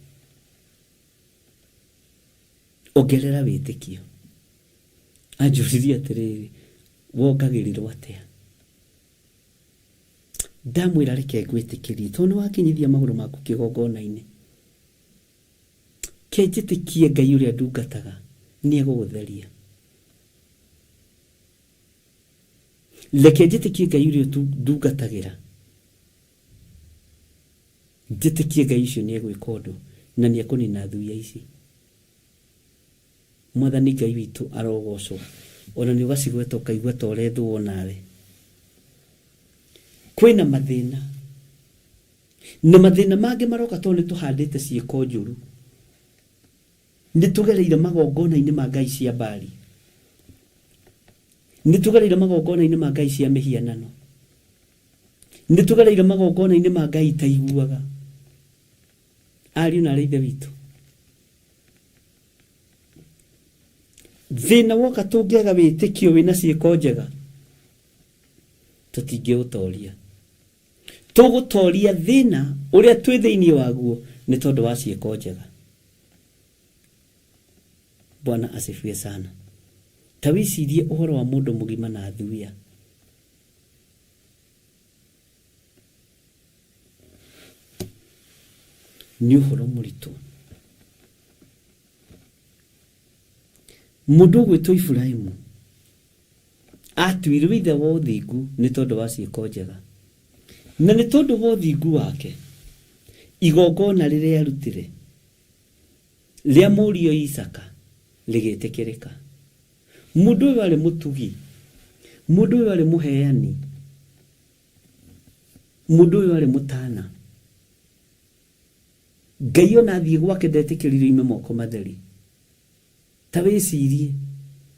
Ongerera wĩtĩkio. Anjũririe atĩrĩrĩ wongagĩrĩrwo atĩa? Ndamwĩra reke ngwĩtĩkĩrie tondũ nĩwakinyithia magũrũ maku kĩgongona-inĩ. Kenjĩtĩkie Ngai ũrĩa ndungataga nĩegũgũtheria. Reke njĩtĩkie Ngai ũrĩa ndungatagĩra. Njĩtĩkie Ngai ũcio nĩegwĩka ũndũ na nĩekũnina thuya ici. Mwathani Ngai witũ arogocwo. Ona nĩ ũgacigweta ũkaigua ta ũrethwo nawe. Kwĩna mathĩna. Na mathĩna mangĩ maroka tondũ nĩtũhandĩte ciĩko njũru. Nĩtũgereire magongona-inĩ ma ngai cia Baali. Nĩtũgereire magongona-inĩ ma ngai cia mĩhianano. Nĩtũgereire magongona-inĩ ma ngai itaiguaga. Ariũ na ithe witũ. Thĩna woka tũngĩaga wĩtĩkio wĩna ciĩko njega tũtingĩũtoria. Tũgũtoria thĩna ũrĩa twĩ thĩinĩ waguo nĩ tondũ wa ciĩko njega. Bwana asifiwe sana. Ta wĩcirie ũhoro wa mũndũ mũgima na thuya. Nĩ ũhoro mũritũ. Mũndũ ũgwĩtwo Ibrahimu atuirwo ithe wa ũthingu nĩ tondũ wa ciĩko njega, na nĩ tondũ wa ũthingu wake igongona rĩrĩa arutire rĩa mũriũ Isaka rĩgĩtĩkĩrĩka. Mũndũ ũyũ arĩ mũtugi, mũndũ ũyũ arĩ mũheani, mũndũ ũyũ arĩ mũtana. Ngai ona athiĩ gwake ndetĩkĩrire ime moko matheri. Ta wĩcirie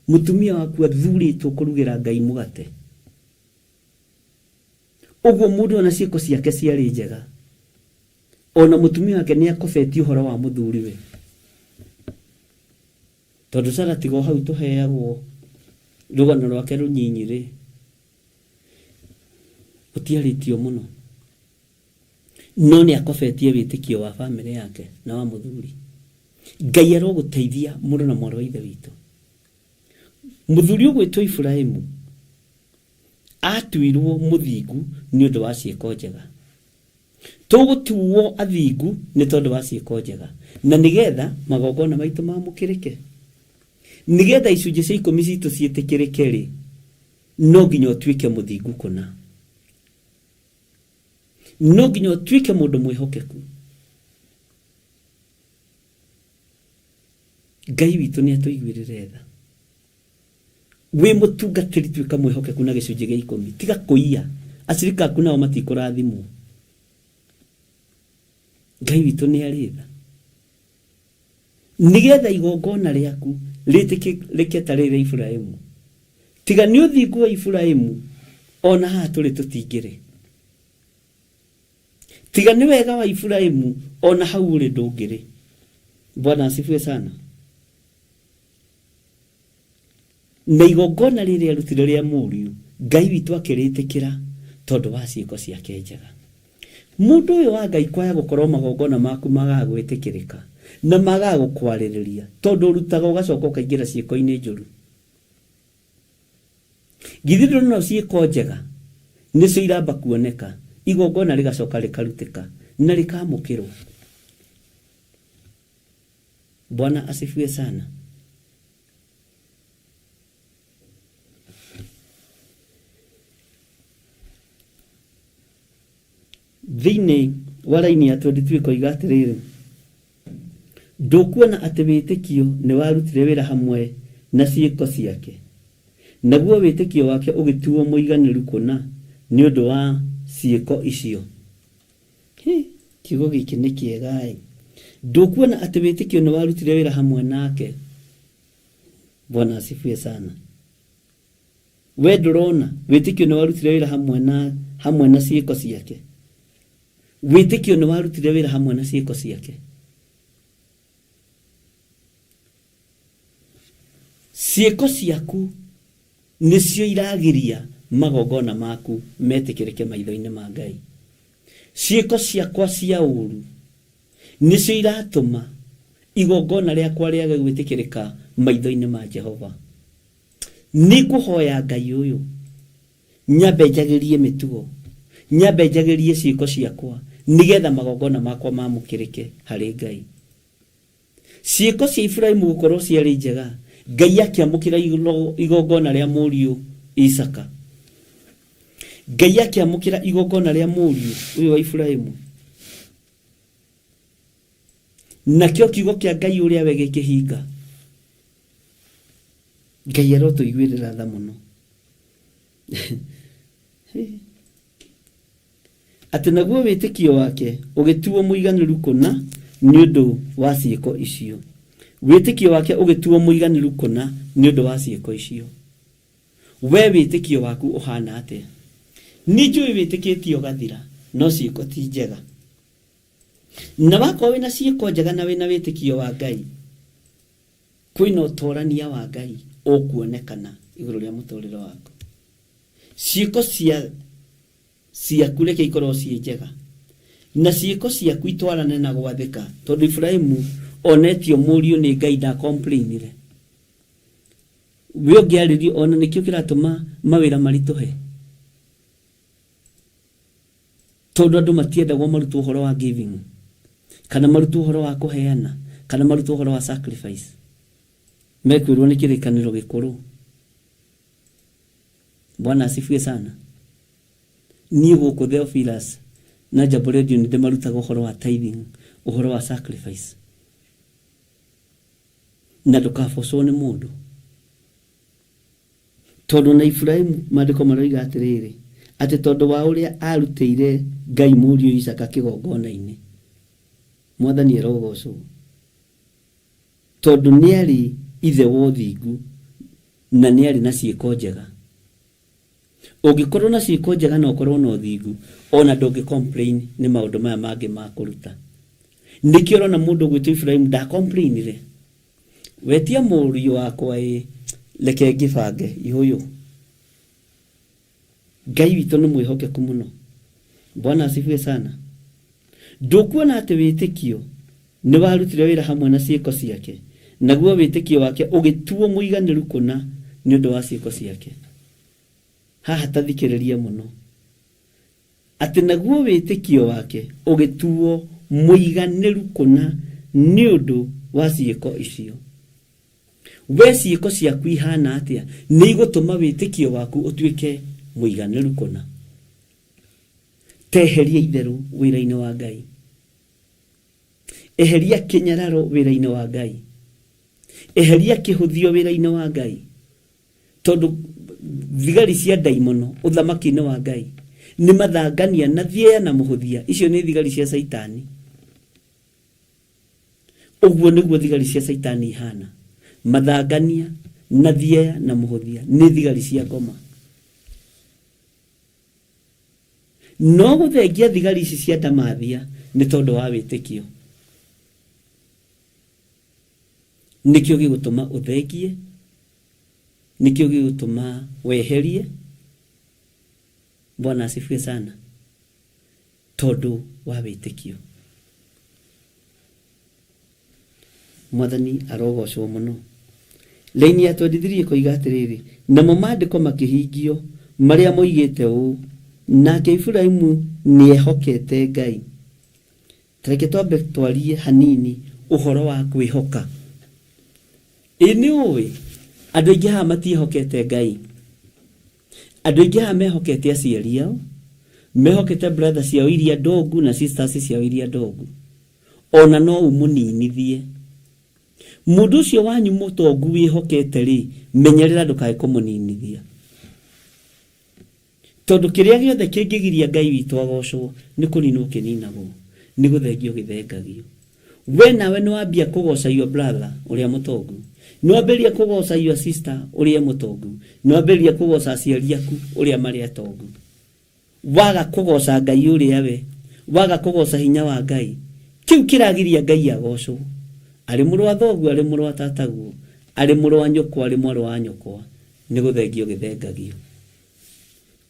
mũtumia waku athurĩtwo kũrugĩra Ngai mũgate, ũguo mũndũ ona ciĩko ciake ciarĩ njega, ona mũtumia wake nĩ akobetio ũhoro wa mũthuriwe. Tondũ Sara tiga hau tũheagwo rũgano rwake rũnyinyi-rĩ, ũtiarĩtio mũno, no nĩ akobetie wĩtĩkio wa bamĩrĩ yake na wa mũthuri. Ngai arogũteithia mũndũ na mwarĩ wa ithe witũ. Mũthuri ũgwĩtwo Iburahĩmu atuirwo mũthingu nĩ ũndũ wa ciĩko njega. Tũgũtuo athingu nĩ tondũ wa ciĩko njega, na nĩgetha magongona maitũ mamũkĩrĩke, nĩgetha icunjĩ cia 10 citũ ciĩtĩkĩrĩke-rĩ, no nginya ũtuĩke mũthingu kũna, no nginya ũtuĩke mũndũ mwĩhokeku. Ngai witũ nĩ atũiguĩrĩre tha. Wĩ mũtungatĩri tuĩka mwĩhokeku na gĩcunjĩ gĩa 10, tiga kũiya. Acirika aku nao matikũrathimwo. Ngai witũ nĩ arĩ tha, nĩgetha igongona rĩaku rĩtĩkĩrĩke ta rĩrĩa Iburahĩmu. Tiga nĩ ũthingu wa Iburahĩmu, ona haha tũrĩ tũtingĩrĩ. Tiga nĩ wega wa Iburahĩmu, ona hau ũrĩ ndũngĩrĩ. Bwana asifiwe sana. Na igongona rĩrĩa arutire rĩa mũriũ, Ngai witũ akĩrĩtĩkĩra tondũ wa ciĩko ciake njega. Mũndũ ũyũ wa Ngai kwaya gũkorwo magongona maku magagwĩtĩkĩrĩka na magagũkwarĩrĩria, tondũ ũrutaga ũgacoka ũkaingĩra ciĩko-inĩ njũru. Githĩ ndũrona ciĩko njega nĩcio iramba kuoneka, igongona rĩgacoka rĩkarutĩka na rĩkamũkĩrwo. Bwana asifiwe sana. Thĩinĩ wa raini ya 22 koiga atĩrĩrĩ, ndũkuona atĩ wĩtĩkio nĩ warutire wĩra hamwe na ciĩko ciake, naguo wĩtĩkio wake ũgĩtuo mũiganĩru kũna nĩ ũndũ wa ciĩko icio. Kiugo gĩkĩ nĩ kĩega. Ndũkuona atĩ wĩtĩkio nĩ warutire wĩra hamwe nake. Bwana asifiwe sana. We ndũrona wĩtĩkio nĩ warutire wĩra hamwe na ciĩko ciake. Wĩtĩkio nĩ warutire wĩra hamwe na ciĩko ciake. Ciĩko ciaku nĩcio iragĩria magongona maku metĩkĩrĩke maitho-inĩ ma Ngai. Ciĩko ciakwa cia ũru nĩcio iratũma igongona rĩakwa rĩage gwĩtĩkĩrĩka maitho-inĩ ma Jehova. Nĩngũhoya Ngai ũyũ nyambe njagĩrie mĩtugo, nyambe njagĩrie ciĩko ciakwa, nĩgetha magongona makwa mamũkĩrĩke harĩ Ngai. Ciĩko cia Iburahĩmu gũkorwo ciarĩ njega, Ngai akĩamũkĩra igongona rĩa mũriũ Isaka. Ngai akĩamũkĩra igongona rĩa mũriũ ũyũ wa Iburahĩmu. Nakĩo kiugo kĩa Ngai ũrĩa we gĩkĩhinga. Ngai arotũiguĩrĩra tha mũno. Atĩ naguo wĩtĩkio wake ũgĩtuo mũiganĩru kũna nĩ ũndũ wa ciĩko icio. Wĩtĩkio wake ũgĩtuo mũiganĩru kũna nĩ ũndũ wa ciĩko icio. We wĩtĩkio waku ũhana atĩa? Nĩ njũĩ wĩtĩkĩtio gathira, no ciĩko ti njega. Na wakorwo wĩna ciĩko njega na wĩna wĩtĩkio wa Ngai, kwĩna ũtorania wa Ngai ũkuonekana igũrũ rĩa mũtũrĩre waku. Ciĩko ciaku reke ikorwo ciĩ njega, na ciĩko ciaku itwarane na gwathĩka, tondũ Iburahĩmu onetio mũriũ nĩ Ngai na complainire. We ũngĩarĩrio ona nĩkĩo kĩratũma mawĩra maritũhe, tondũ andũ matiendagwo marutwo ũhoro wa giving, kana marutwo ũhoro wa kũheana, kana marutwo ũhoro wa sacrifice. Mekwĩrwo nĩ kĩrĩkanĩro gĩkũrũ. Bwana asifiwe sana. Niĩ gũkũ Theophilus na Jambo Radio nĩ ndĩmarutaga ũhoro wa tithing, ũhoro wa sacrifice. Na ndũkabocwo nĩ mũndũ. Tondũ na Ibrahimu maandĩko maroiga atĩrĩrĩ, atĩ tondũ wa ũrĩa arutĩire Ngai mũriũ Isaka kĩgongona-inĩ, Mwathani erogocwo. Tondũ nĩarĩ ithe wa ũthingu na nĩarĩ na ciĩko njega. Ũngĩkorwo na ciĩko njega na ũkorwo na ũthingu, ona ndũngĩ complain nĩ maũndũ maya mangĩ ma kũruta. Nĩkĩo ũrona mũndũ gwĩtwo Ibrahimu ndacomplainire. Wetia mũriũ wakwa reke ngĩbange ihũyũ. Ngai witũ nĩ mwĩhokeku mũno. Bwana asifiwe sana. Ndũkuona atĩ wĩtĩkio nĩ warutire wĩra hamwe na ciĩko ciake, naguo wĩtĩkio wake ũgĩtuo mũiganĩru kũna nĩ ũndũ wa ciĩko ciake. Haha tathikĩrĩria mũno. Atĩ naguo wĩtĩkio wake ũgĩtuo mũiganĩru kũna nĩ ũndũ wa ciĩko icio. We ciĩko ciaku ihana atĩa nĩ igũtũma wĩtĩkio waku ũtuĩke mũiganĩru kũna. Teheria itherũ wĩra-inĩ wa Ngai. Eheria kĩnyararo wĩra-inĩ wa Ngai. Eheria kĩhũthio wĩra-inĩ wa Ngai. Tondũ thigari cia ndaimono ũthamaki-inĩ wa Ngai nĩ mathangania na thiea na mũhũthia. Icio nĩ thigari cia Saitani. Ũguo nĩguo thigari cia Saitani ihana. Mathangania na thiea na mũhũthia nĩ thigari cia ngoma. No gũthengia thigari ici cia ndamathia nĩ tondũ wa wĩtĩkio. Nĩkĩo gĩgũtũma ũthengie, nĩkĩo gĩgũtũma weherie. Bwana asifiwe sana. Tondũ wa wĩtĩkio. Mwathani arogocwo mũno. Laini ya 23 koiga atĩrĩrĩ, namo maandĩko makĩhingio marĩa moigĩte ũũ, nake Ibrahimu nĩehokete Ngai. Tareke twambe twarie hanini ũhoro wa kwĩhoka. Nĩ ũĩ andũ aingĩ haha matihokete Ngai. Andũ aingĩ haha mehokete aciari ao, mehokete brother ciao iria ndogu na sisters ciao iria ndogu. Ona no ũmũninithie. Mũndũ ũcio wanyu mũtongu wĩhokete rĩ, menyerera ndũkae kũmũninithia. Tondũ kĩrĩa gĩothe kĩngĩgiria Ngai witũ agocwo nĩ kũninwo kĩninagwo, nĩ gũthengio gĩthengagio. We nawe nĩwambia kũgoca your brother ũrĩa mũtongu, nĩwambĩrĩria kũgoca your sister ũrĩa mũtongu, nĩwambĩrĩria kũgoca aciari aku ũrĩa marĩ atongu. Waga kũgoca Ngai ũrĩa we, waga kũgoca hinya wa Ngai, kĩu kĩragiria Ngai agocwo. Arĩ mũrũ wa thoguo, arĩ mũrũ wa tataguo, arĩ mũrũ wa nyũkwa, arĩ mwarĩ wa nyũkwa, nĩ gũthengio gĩthengagio.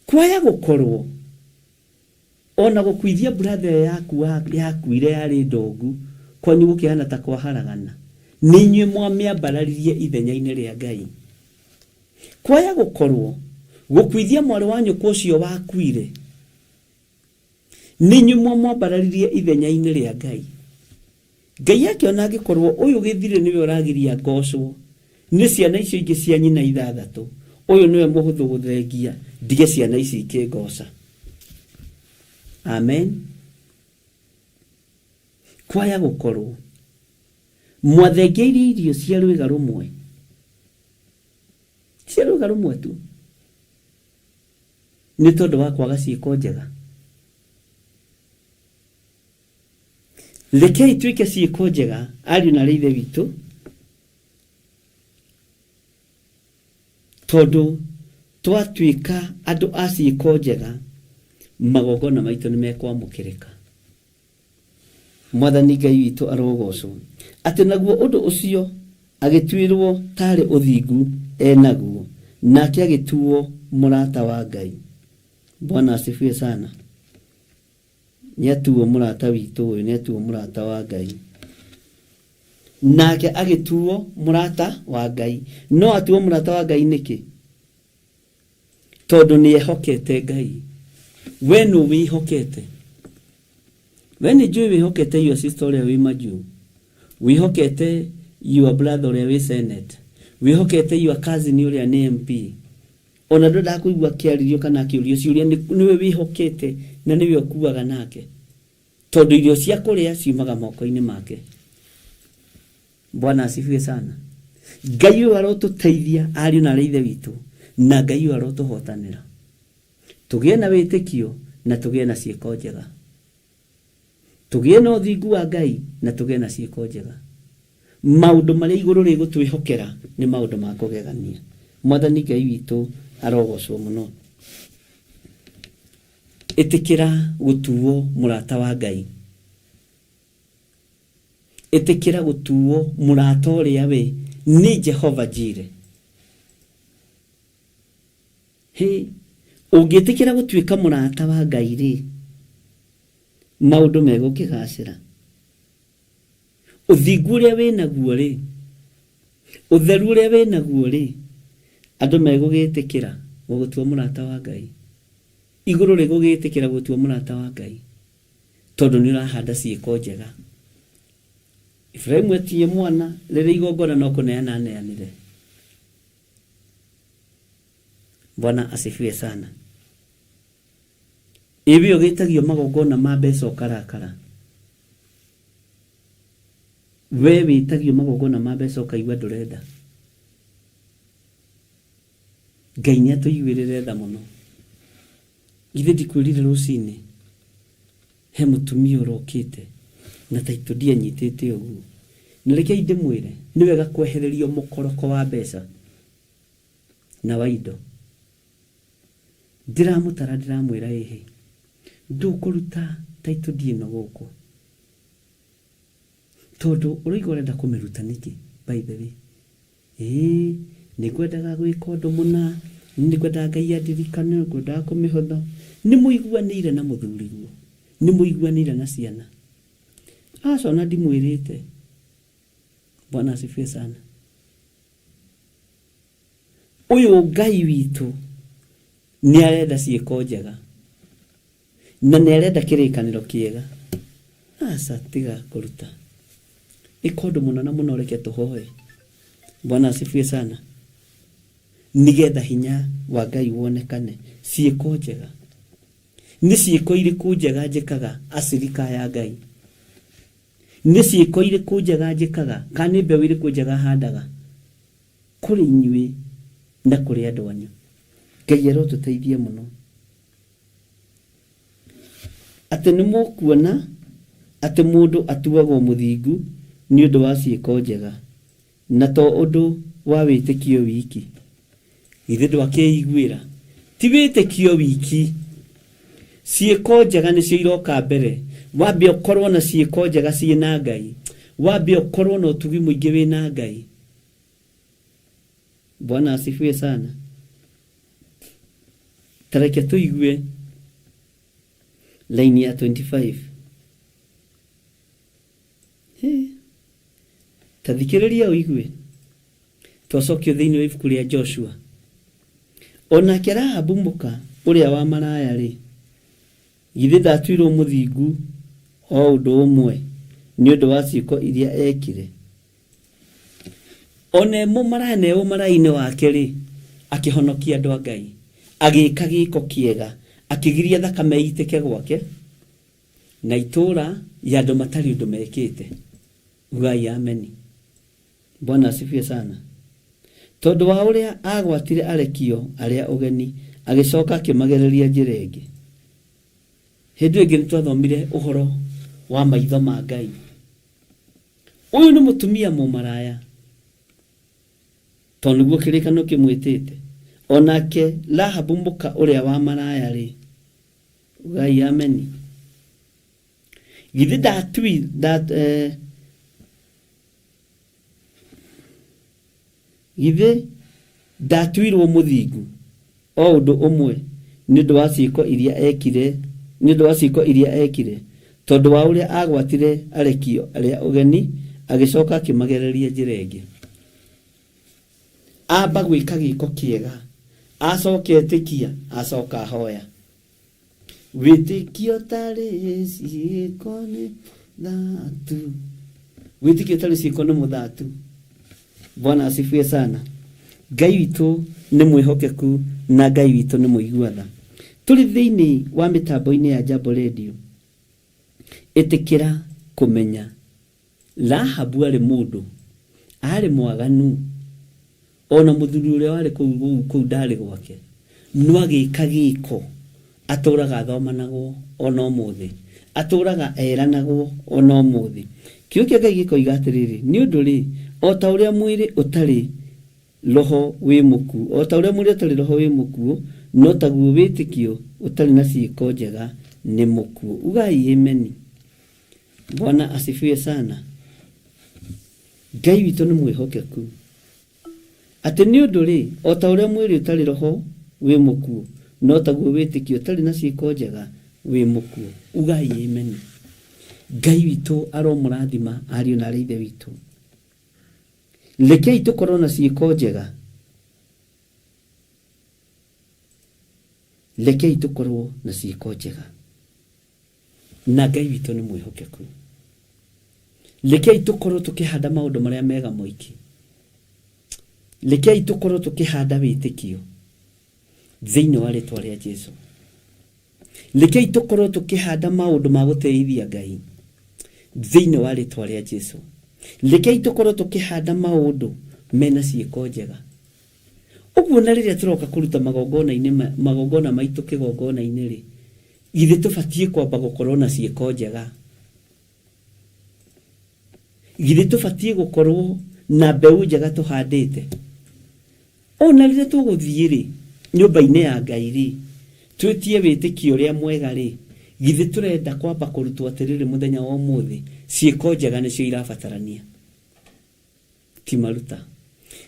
Kwaya gũkorwo ona gũkuithia brother yaku yakuire yarĩ ndogu kwanyu gũkĩhana ta kwaharagana, nĩ inyuĩ mwamĩambararirie ithenya-inĩ rĩa Ngai. Kwaya gũkorwo gũkuithia mwarĩ wa nyũkwa ũcio wakuire, nĩ inyuĩ mwamwambararirie ithenya-inĩ rĩa Ngai. Ngai yake ona angĩkorwo ũyũ gĩthire nĩwe ũragiria ngocwo nĩ ciana icio ingĩ cia nyina ithathatũ, ũyũ nĩwe mũhũthũ gũthengia, ndige ciana ici ikĩngoca. Amen. Kwaya gũkorwo mwathengeirie irio cia rwĩga rũmwe, cia rwĩga rũmwe tu, nĩ tondũ wa kwaga ciĩko njega. Rekei tuĩke ciĩko njega ariũ na ithe witũ, tondũ twatuĩka andũ a ciĩko njega, magongona maitũ nĩ mekwamũkĩrĩka. Mwathani Ngai witũ arogocwo. Atĩ naguo ũndũ ũcio agĩtuĩrwo tarĩ ũthingu enaguo, nake agĩtuo mũrata wa Ngai. Bwana asifiwe sana. Nĩatuo mũrata witũ ũyũ, nĩatuo mũrata wa Ngai. Nake agĩtuo mũrata wa Ngai. No atuo mũrata wa Ngai nĩkĩ? Tondũ nĩehokete Ngai. We nũ wĩhokete? We nĩ njũĩ wĩhokete your sister ũrĩa wĩ Majuu, wĩhokete your brother ũrĩa wĩ Senate, wĩhokete your cousin ũrĩa nĩ MP, ona ndoda kuigua kiaririo kana kiurio ciuria niwe wihokete na niwe okuaga nake tondu irio cia kuria ciumaga moko-ini make. Bwana asifiwe sana. Ngai arotuteithia ariu na aithe witu, na Ngai arotuhotanira. Tugie na witikio na tugie na ciiko njega. Tugie na uthingu wa Ngai na tugie na ciiko njega. Maundu maria iguru rigutwihokera ni maundu ma kugegania. Mwathani Ngai witu arogocwo muno. Itikira gutuo murata wa Ngai. Itikira gutuo murata uria we ni Jehova Jire. Ungitikira gutuika murata wa Ngai ri, maundu megukigacira. Uthingu uria winaguo ri, utheru uria winaguo ri, andu megugitikira gutua murata wa Ngai. Iguru rigugitikira gutua murata wa Ngai tondu ni urahanda ciiko njega. Ibrahimu etie mwana riri igongona no kuneana aneanire. Bwana asifiwe sana. Ibi ogitagio magongona ma mbeca ukarakara. We witagio magongona ma mbeca ukaigua ndurenda. Ngai ni atuiguirire tha muno. Ithe ndikwirire rucini he mutumia urokite na taito ndia nyitete uguo. Nireke ndimwire ni wega kwehererio mukoroko wa mbeca na wa indo. Ndiramutara ndiramwira ehe ndukuruta taito ndia no guku tondu urigo urenda kumiruta niki by the way. Ni kwendaga gwika undu muna, ni kwendaga Ngai andirikane, kwendaga kumihotho. Ni muiguanire na muthuriguo, ni muiguanire na ciana. Ona ndimwirite. Bwana asifiwe sana. Uyu Ngai witu ni arenda ciiko njega na ni arenda kirikaniro kiega. Tiga kuruta ikondo munana muno, reke tuhoe. Bwana asifiwe sana. Nigetha hinya wa Ngai wonekane. Ciiko njega ni ciiko iriku njega njikaga acirika ya Ngai. Ni ciiko iriku njega njikaga kana mbeũ iriku njega handaga kuri inyui na kuri andu anyu. Ngai arotuteithie muno. Ati ni mukuona ati mundu atuagwo muthingu ni undu wa ciiko njega na to undu wa witikio wiki. Ithe ndwakeiguira ti witikio wiki, ciiko njega nicio iroka mbere. Wambe ukorwo na ciiko njega ciina Ngai, wambe ukorwo na utugi muingi wina Ngai. Bwana asifiwe sana. Tareke tuigue line ya 25. Tathikiriria uigue. Twacokio thiini wa ibuku ria Joshua. Ona Rahabu muka uria wa maraya ri, githe ndatuirwo muthingu o undu umwe ni undu wa ciiko iria ekire. Ona mumarane umaraine wake ri, akihonokia andu a Ngai, agika giiko kiega, akigiria thakame itike gwake na itura ya andu matari undu mekite. Ugai ameni. Bwana asifiwe sana. Tondu wa uria agwatire arekio aria ugeni, agicoka akimagereria njira ingi. Hindu ingi nitwathomire uhoro wa maitho ma Ngai. Uyu ni mutumia mumaraya tondu guo kirikano kimwitite. Onake Rahabu muka uria wa maraya ri, ugai ameni. Githe githe ndatuirwo muthingu o undu umwe ni undu wa ciiko iria ekire, ni undu wa ciiko iria ekire tondu wa uria agwatire arekio aria ugeni, agicoka akimagereria njira ingi. Amba gwika giiko kiega, acoka etikia, acoka hoya. Witikio tari ciiko ni thatu, witikio tari ciiko ni muthatu. Bwana asifiwe sana. Ngai witu ni mwihokeku na Ngai witũ nĩ mũiguatha. Tũrĩ thĩinĩ wa mĩtambo-inĩ ya Jambo Radio. Ĩtĩkĩra kũmenya Rahabu arĩ mũndũ arĩ mwaganu, ona mũthuri ũrĩa warĩ kũu ndarĩ gwake no agĩka gĩko, atũraga athomanagwo ona ũmũthĩ, atũraga eranagwo ona ũmũthĩ. Kiugo kĩa Ngai gĩkoiga atĩrĩrĩ, nĩ ũndũ rĩ, o ta ũrĩa mwĩrĩ ũtarĩ roho wĩ mũkuũ, o ta ũrĩa mwĩrĩ ũtarĩ roho wĩ mũkuũ, no taguo wĩtĩkio ũtarĩ na ciĩko njega nĩ mũkuũ. Ugai ameni. Bwana asifiwe sana. Ngai witũ nĩ mwĩhokeku atĩ nĩ ũndũ rĩ, o ta ũrĩa mwĩrĩ ũtarĩ roho wĩ mũkuũ, no taguo wĩtĩkio ũtarĩ na ciĩko njega wĩ mũkuũ. Ugai ameni. Ngai witũ aromũrathima ariũ na ithe witũ. Rekei tũkorwo na ciĩko njega, rekei tũkorwo na ciĩko njega, na Ngai witũ nĩ mwĩhokeku. Rekei tũkorwo tũkĩhanda maũndũ marĩa mega moiki, rekei tũkorwo tũkĩhanda wĩtĩkio thĩinĩ wa rĩĩtwa rĩa Jesũ. Rekei tũkorwo tũkĩhanda maũndũ ma gũteithia Ngai thĩinĩ wa rĩĩtwa rĩa Jesũ. Rekei tũkorwo tũkĩhanda maũndũ mena ciĩko njega. Ũguo na rĩrĩa tũroka kũruta magongona maitũ kĩgongona-inĩ rĩ, githĩ tũbatiĩ kwamba gũkorwo na ciĩko njega? Githĩ tũbatiĩ gũkorwo na mbeũ njega tũhandĩte? Ona rĩrĩa tũgũthiĩ rĩ, nyũmba-inĩ ya Ngai rĩ, twĩtie wĩtĩkio ũrĩa mwega rĩ, githĩ tũrenda kwamba kũrutwo atĩrĩrĩ mũthenya wa ũmũthĩ, ciĩko njega nĩcio irabatarania, ti maruta.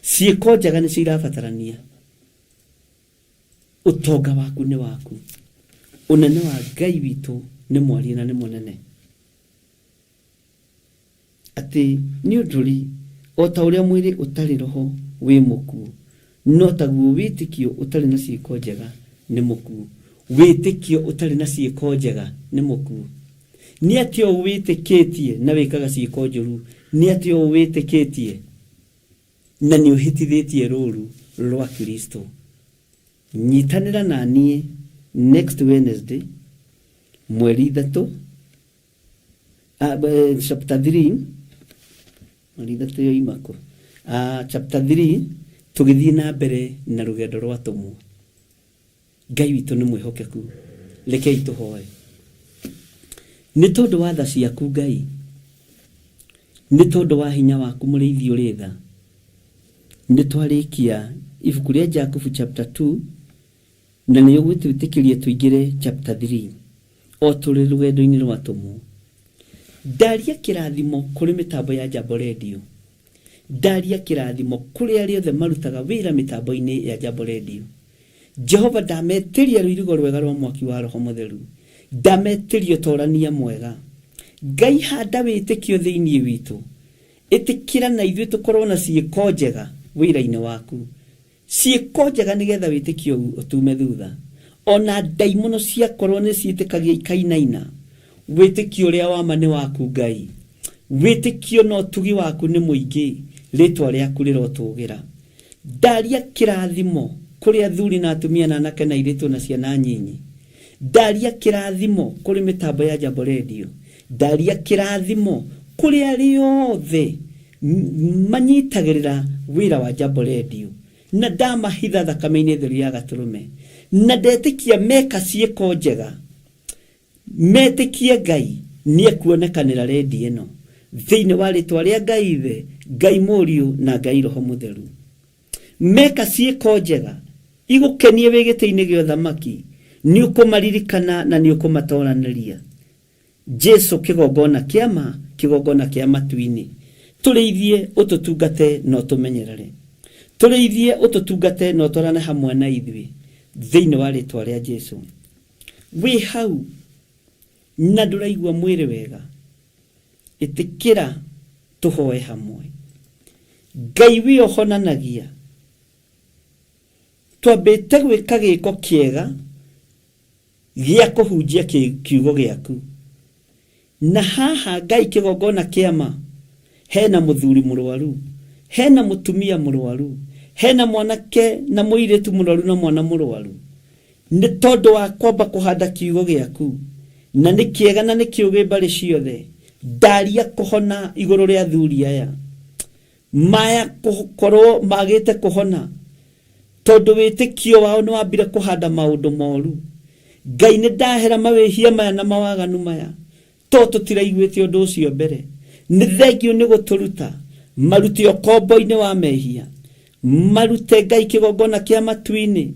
Ciĩko njega nĩcio irabatarania. Ũtonga waku nĩ waku. Ũnene wa Ngai witũ nĩ mwarie na nĩ mũnene. Atĩ nĩ ũndũ rĩ, o ta ũrĩa mwĩrĩ ũtarĩ roho wĩ mũkuũ, no taguo wĩtĩkio ũtarĩ na ciĩko njega nĩ mũkuũ. Wĩtĩkio ũtarĩ na ciĩko njega nĩ mũkuũ. Nĩ atĩ o wĩtĩkĩtie na wĩkaga ciĩko njũru, nĩ atĩ o wĩtĩkĩtie na nĩ ũhĩtithĩtie rũũru rwa Kristo. Nyitanĩra na niĩ next Wednesday mweri 3 chapter 3 mweri 3 yoimako chapter 3 tũgĩthiĩ na mbere na rũgendo rwa tũmwo. Ngai witũ nĩ mwĩhokeku. Rekei tũhoe. Nĩ tondũ wa tha ciaku Ngai, nĩ tondũ wa hinya waku mũrĩithi ũrĩ tha, nĩ twarĩkia ibuku rĩa Jakubu chapter 2 na nĩ ũgwĩtĩkĩria tũingĩre chapter 3 o tũrĩ rũgendo-inĩ rwa tũmwo. Ndaria kĩrathimo kũrĩ mĩtambo ya Jambo Radio. Ndaria kĩrathimo kũrĩ arĩa othe marutaga wĩra mĩtambo-inĩ ya Jambo Radio. Jehova ndametĩria rũirigo rwega rwa mwaki wa Roho Mũtheru. Ndametĩria ũtorania mwega. Ngai handa wĩtĩkio thĩinĩ witũ. Ĩtĩkĩra na ithuĩ tũkorwo na ciĩko njega wĩra-inĩ waku. Ciĩko njega nĩgetha wĩtĩkio ũtume thutha. Ona ndaimono ciakorwo nĩ ciĩtĩkagia ikainaina, wĩtĩkio ũrĩa wa ma nĩ waku Ngai. Wĩtĩkio na ũtugi waku nĩ mũingĩ, rĩĩtwa rĩaku rĩrotũgĩra. Ndaria kĩrathimo kũrĩ athuri na atumia na anake na airĩtu na ciana nyinyi. Ndaria kĩrathimo kũrĩ mĩtambo ya Jambo Radio. Ndaria kĩrathimo kũrĩ arĩa othe manyitagĩrĩra wĩra wa Jambo Radio. Na ndamahitha thakame-inĩ theru ya Gatũrũme. Na ndetĩkia meka ciĩko njega, metĩkie Ngai nĩ ekuonekanĩra rendi ĩno thĩinĩ wa rĩĩtwa rĩa Ngai Ithe, Ngai Mũriũ na Ngai Roho Mũtheru. Meka ciĩko njega igũkenie wĩ gĩtĩ-inĩ gĩa ũthamaki, nĩ ũkũmaririkana na nĩ ũkũmatoranĩria. Jesũ kĩgongona kĩama, kĩgongona kĩa matu-inĩ. Tũrĩithie ũtũtungate na ũtũmenyerere. Tũrĩithie ũtũtungate na ũtwarane hamwe na ithuĩ thĩinĩ wa rĩĩtwa rĩa Jesũ. Wĩ hau na ndũraigua mwĩrĩ wega, ĩtĩkĩra tũhoe hamwe. Ngai wĩ ohonanagia. Twambĩte gwĩka gĩko kĩega gĩa kũhunjia kiugo gĩaku. Na haha Ngai kĩgongona kĩama, hena mũthuri mũrwaru, hena mũtumia mũrwaru, hena mwanake na muiretu muroru na mwana murwaru ni tondu wa kwamba kuhanda kiugo giaku na ni kiega na ni kiuge bari ciothe ndaria kuhona iguru ria thuri aya maya kukorwo magite kuhona tondu witikio wao ni wambire kuhanda maundu moru Ngai ni ndahera mawihia maya na mawaganu maya to tutiraiguite undu ucio mbere ni thengio ni guturuta marute okombo-ini wa mehia marute Ngai kigongona kia matu-ini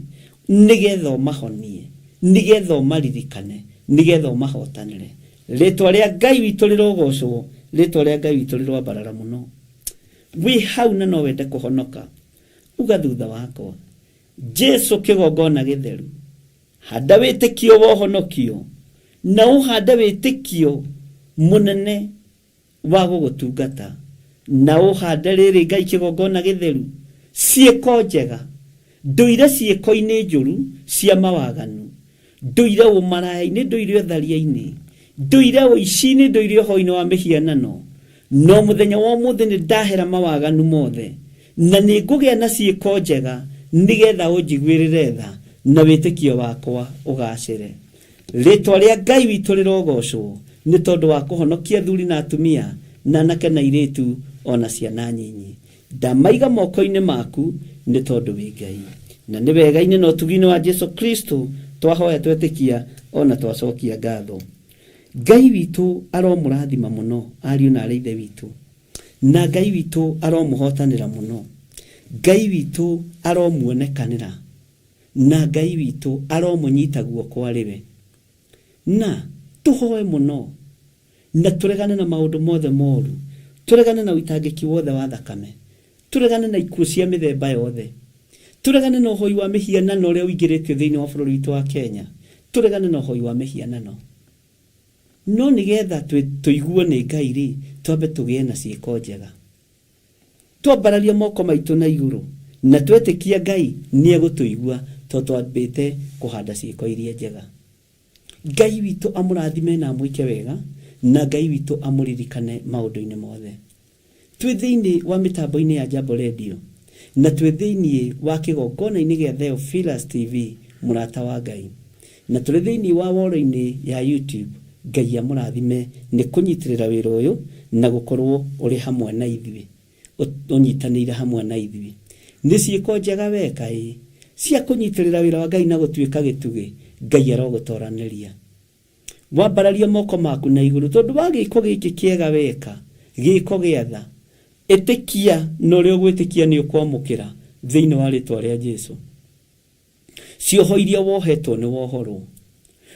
nigetha mahonie nigetha maririkane nigetha mahotanire ritwa ria Ngai witu rirogocwo ritwa ria Ngai witu rirwambarara muno wi hau na no wende kuhonoka uga thutha wakwa Jesu kigongona githeru handa witikio wohonokio na uhanda witikio munene wa gugutungata na uhanda riri Ngai kigongona githeru ciiko njega nduire ciiko-ini njuru cia mawaganu nduire umaraya-ini nduire utharia-ini nduire uici-ini nduire uhoi-ini wa mihianano no muthenya wa umuthi ni ndahera mawaganu mothe na ni ngugia na ciiko njega nigetha unjiguirire tha na witikio wakwa ugacire ritwa ria Ngai witu rirogocwo ni tondu wa kuhonokia thuri na atumia na anake na iritu ona ciana nyinyi ndamaiga moko-ini maku ni tondu wi Ngai na ni wega-ini no tugini wa Jesu Kristo twahoya twetikia ona twacokia ngatho Ngai witu aromurathima muno ariu na arithe witu na Ngai witu aromuhotanira muno Ngai witu aromuonekanira na Ngai witu aromunyita guoko ariwe na tuhoe muno na turegane na maundu mothe moru turegane na uitangiki wothe wa thakame turegane na ikuo cia mithemba yothe turegane na uhoi wa mihianano uria uingiritio thiini wa bururi witu wa Kenya turegane na uhoi wa mihianano no nigetha tuiguo ni Ngai ri twambe tugie na ciiko njega twambararia moko maitu na iguru na twetikia Ngai ni egutuigua to twambite kuhanda ciiko iria njega Ngai witu amurathime na amwike wega na Ngai witu amuririkane maundu-ini mothe twi thiini wa mitambo-ini ya Jambo Radio na twi thiini wa kigongona-ini gia Theophilus TV murata wa Ngai na twi thiini wa woro-ini ya YouTube Ngai amurathime ni kunyitirira wira uyu na gukorwo uri hamwe na ithui unyitanire hamwe na ithui ni ciiko njega weka cia kunyitirira wira wa Ngai na gutuika gitugi Ngai arogutoraniria wambararia moko maku na iguru tondu wa giiko giki kiega weka giiko giatha etikia no rio gwitikia ni ukwamukira thiini wa ritwa ria Jesu cioho iria wohetwo ni wohorwo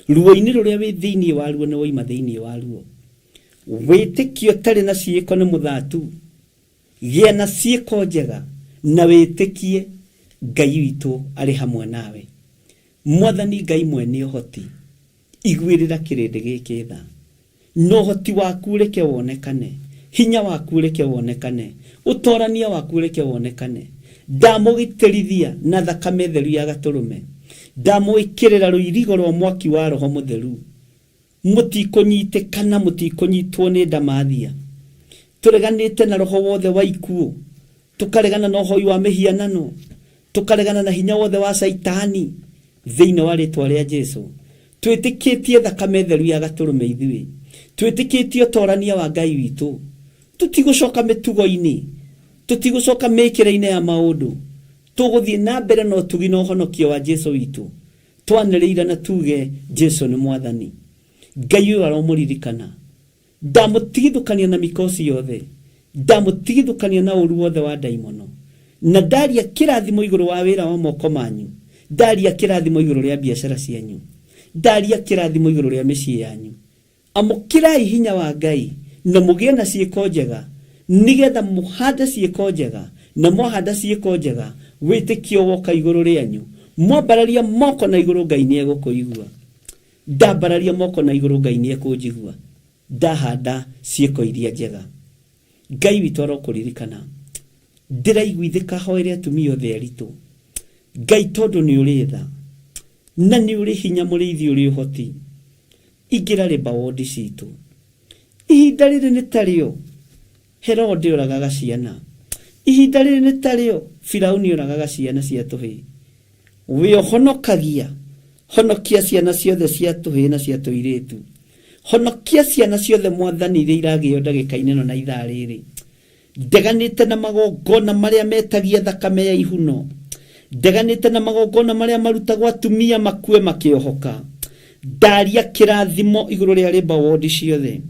ruo-ini ruria wi thiini wa ruo ni woima thiini wa ruo witikio tari na ciiko ni muthatu gia na ciiko njega na witikie Ngai witu ari hamwe nawe mwathani Ngai mwene uhoti igwirira kirindi giki tha no hoti waku reke wonekane hinya waku reke wonekane utorania waku reke wonekane ndamugiterithia na thakame theru ya gaturume ndamwikirira ruirigo rwa mwaki wa roho mutheru mutikunyitikana mutikunyitwo ni ndamathia tureganite na roho wothe wa ikuo tukaregana na uhoi wa mihianano tukaregana na hinya wothe wa saitani thiini wa ritwa ria Jesu twitikitie thakame theru ya gaturume ithui twitikitie utorania wa Ngai witu tutigucoka mitugo-ini tutigucoka mikire-ini ya maundu tuguthie na mbere no tugi no honokio wa Jesu witu twaniriira na tuge Jesu ni mwathani Ngai uyu aromuririkana ndamutigithukania na mikosi yothe ndamutigithukania na uru wothe wa daimono na ndaria kirathimo iguru wa wira wa moko manyu ndaria kirathimo iguru ria biashara cianyu ndaria kirathimo iguru ria micii yanyu amukirai hinya wa Ngai na mugie na ciiko njega nigetha muhanda ciiko njega na mwahanda ciiko njega witikio woka iguru rianyu mwambararia moko na iguru Ngai ni egukuigua ndambararia moko na iguru Ngai ni ekunjigua ndahanda ciiko iria njega Ngai witu arokuririkana ndiraiguithika hoere atumia othe aritu Ngai tondu ni uri tha na ni uri hinya muriithi uri uhoti igira riba wodi citu ihinda riri ni tario Herode uragaga ciana ihinda rĩrĩ nĩ tarĩo Firaũni oragaga ciana cia tũhĩĩ. We honokagia, honokia ciana ciothe cia tũhĩĩ na cia tũirĩtu. Honokia ciana ciothe Mwathani iria iragĩo ndagĩka-inĩ ĩno na ithaa rĩrĩ. Ndeganĩte na magongona marĩa metagia thakame ya ihuno. Ndeganĩte na magongona marĩa marutagwo atumia makue makĩohoka. Ndaria kĩrathimo igũrũ rĩa Labour Ward ciothe.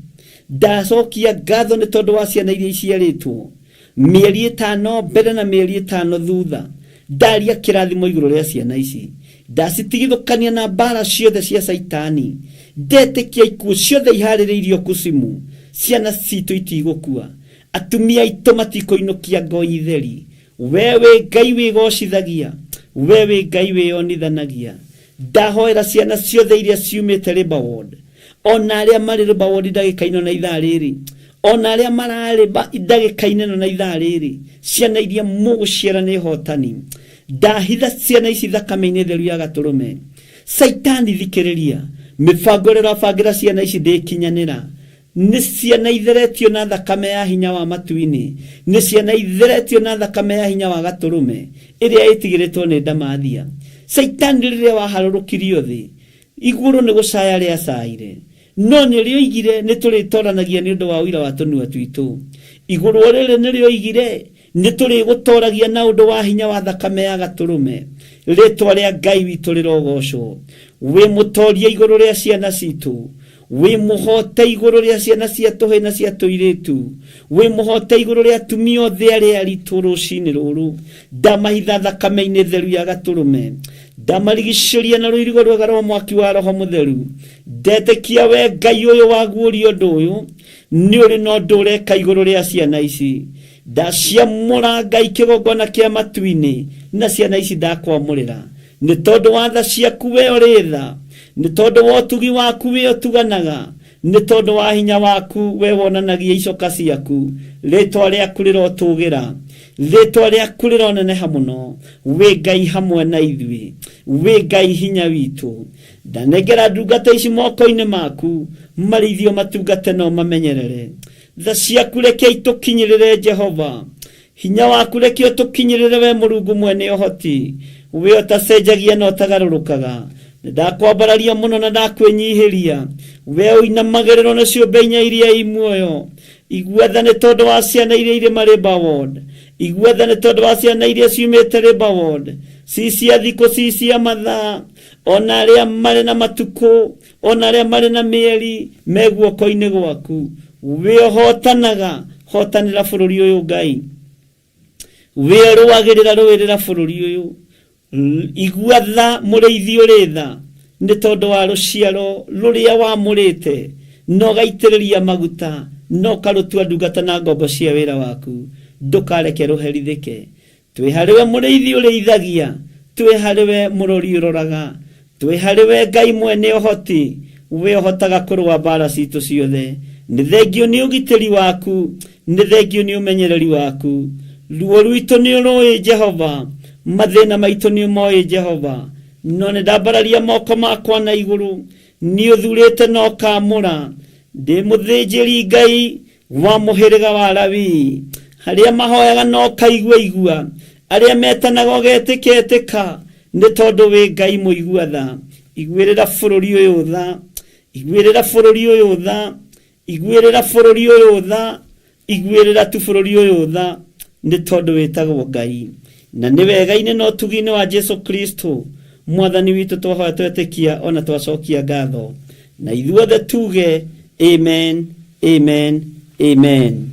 Ndacokia ngatho nĩ tondũ wa ciana iria iciarĩtwo mĩeri 5 mbere na mĩeri 5 thutha. Ndaria kĩrathimo igũrũ rĩa ciana ici. Ndacitigithũkania na mbara ciothe cia Saitani. Ndetĩkia ikuũ ciothe iharĩrĩirio kusimu. Ciana citũ itigũkua. Atumia aitũ matikũinũkia ngoi theri. Wewe Ngai wĩgocithagia. Wewe Ngai wĩonithanagia. Ndahoera ciana ciothe iria ciumĩte Labour Ward. Ona arĩa marĩ Labour Ward ndagĩka-inĩ na ithaa rĩrĩ. Ona arĩa mararĩ ndagĩka-inĩ na ithaa rĩrĩ. Ciana iria mũgũciara nĩ hotani. Ndahitha ciana ici thakame-inĩ theru ya Gatũrũme. Saitani thikĩrĩria. Mĩbango ĩrĩa ũrabangira ciana ici ndĩkinyanĩra. Nĩ ciana itheretio na thakame ya hinya wa matu-inĩ. Nĩ ciana itheretio na thakame ya hinya wa Gatũrũme ĩrĩa ĩtigĩrĩtwo nĩ ndamathia. Saitani rĩrĩa waharũrũkirio thĩ, igũrũ nĩ gũcaya rĩa caire. No nĩrĩo igire nĩ tũrĩtoranagia nĩ ũndũ wa ũira wa tũnua twitũ. Igũrũ rĩrĩ nĩrĩo igire nĩ tũrĩgũtoragia na ũndũ wa hinya wa thakame ya Gatũrũme. Rĩtwa rĩa Ngai witũ rĩrogocwo. Wĩ mũtoria igũrũ rĩa ciana citũ. Wĩ mũhote igũrũ rĩa ciana cia tũhĩĩ na cia tũirĩtu. Wĩ mũhote igũrũ rĩa atumia othe arĩa aritũ rũcinĩ rũrũ. Ndamahitha thakame-inĩ theru ya Gatũrũme. Ndamarigicĩria na rũirigo rwega rwa mwaki wa Roho Mũtheru. Ndetĩkia we Ngai ũyũ waguũria ũndũ ũyũ nĩ ũrĩ na ũndũ ũreka igũrũ rĩa ciana ici. Ndaciamũra Ngai kĩgongona kĩa matu-inĩ na ciana ici ndakwamũrĩra. Nĩ tondũ wa tha ciaku we ũrĩ tha. Nĩ tondũ wa ũtugi waku we ũtuganaga. Nĩ tondũ wa hinya waku we wonanagia icoka ciaku. Rĩtwa rĩaku rĩrotũgĩra. Rĩtwa rĩaku rĩroneneha mũno. We Ngai hamwe na ithuĩ. We Ngai hinya witũ. Ndanengera ndungata ici moko-inĩ maku. Marĩithio matungate no mamenyerere. Tha ciaku reke itũkinyĩrĩre Jehova. Hinya waku reke ũtũkinyĩrĩre we Mũrungu mwene ũhoti. We ũtacenjagia na ũtagarũrũkaga. Ndakwambararia mũno na ndakwĩnyihĩria. We ũinamagĩrĩrwo nĩ ciũmbe inya iria i muoyo. Igua tha nĩ tondũ wa ciana iria irĩ Labour Ward. Igua tha nĩ tondũ wa ciana iria ciumĩte Labour Ward. Si cia thikũ, si cia mathaa. Ona arĩa marĩ na matukũ. Ona arĩa marĩ na mĩeri me guoko-inĩ gwaku. We ũhotanaga. Hotanĩra bũrũri ũyũ Ngai. We ũrũagĩrĩra rũĩrĩra bũrũri ũyũ. Igua tha mũrĩithi ũrĩ tha nĩ tondũ wa rũciaro rũrĩa wamũrĩte no gaitĩrĩria maguta no karutua ndungata na ngombo cia wĩra waku. Ndũkareke rũherithĩke. Twĩ harĩwe mũrĩithi ũrĩithagia. Twĩ harĩwe mũrori ũroraga. Twĩ harĩwe Ngai mwene ũhoti. We ũhotaga kũrũa mbara citũ ciothe. Nĩ thengio nĩ ũgitĩri waku. Nĩ thengio nĩ ũmenyereri waku. Ruo rwitũ nĩ ũrũĩ Jehova. Mathĩna maitũ nĩ ũmoĩ Jehova. No nĩ ndambararia moko makwa na igũrũ. Nĩ ũthurĩte na ũkamũra. Ndĩ mũthĩnjĩri Ngai wa mũhĩrĩga wa Lawi. Arĩa mahoyaga no kaigua igua. Arĩa metanaga ũgetĩka. Nĩ tondũ wĩ Ngai mũigua tha. Iguĩrĩra bũrũri ũyũ tha. Iguĩrĩra bũrũri ũyũ tha. Iguĩrĩra bũrũri ũyũ tha. Iguĩrĩra tu bũrũri ũyũ tha. Nĩ tondũ wĩtagwo Ngai. Na nĩ wega-inĩ na ũtugi-inĩ wa Jesu Kristo. Mwathani witũ twahoya twetĩkia ona twacokia ngatho. Na ithuothe tuge amen, amen, amen.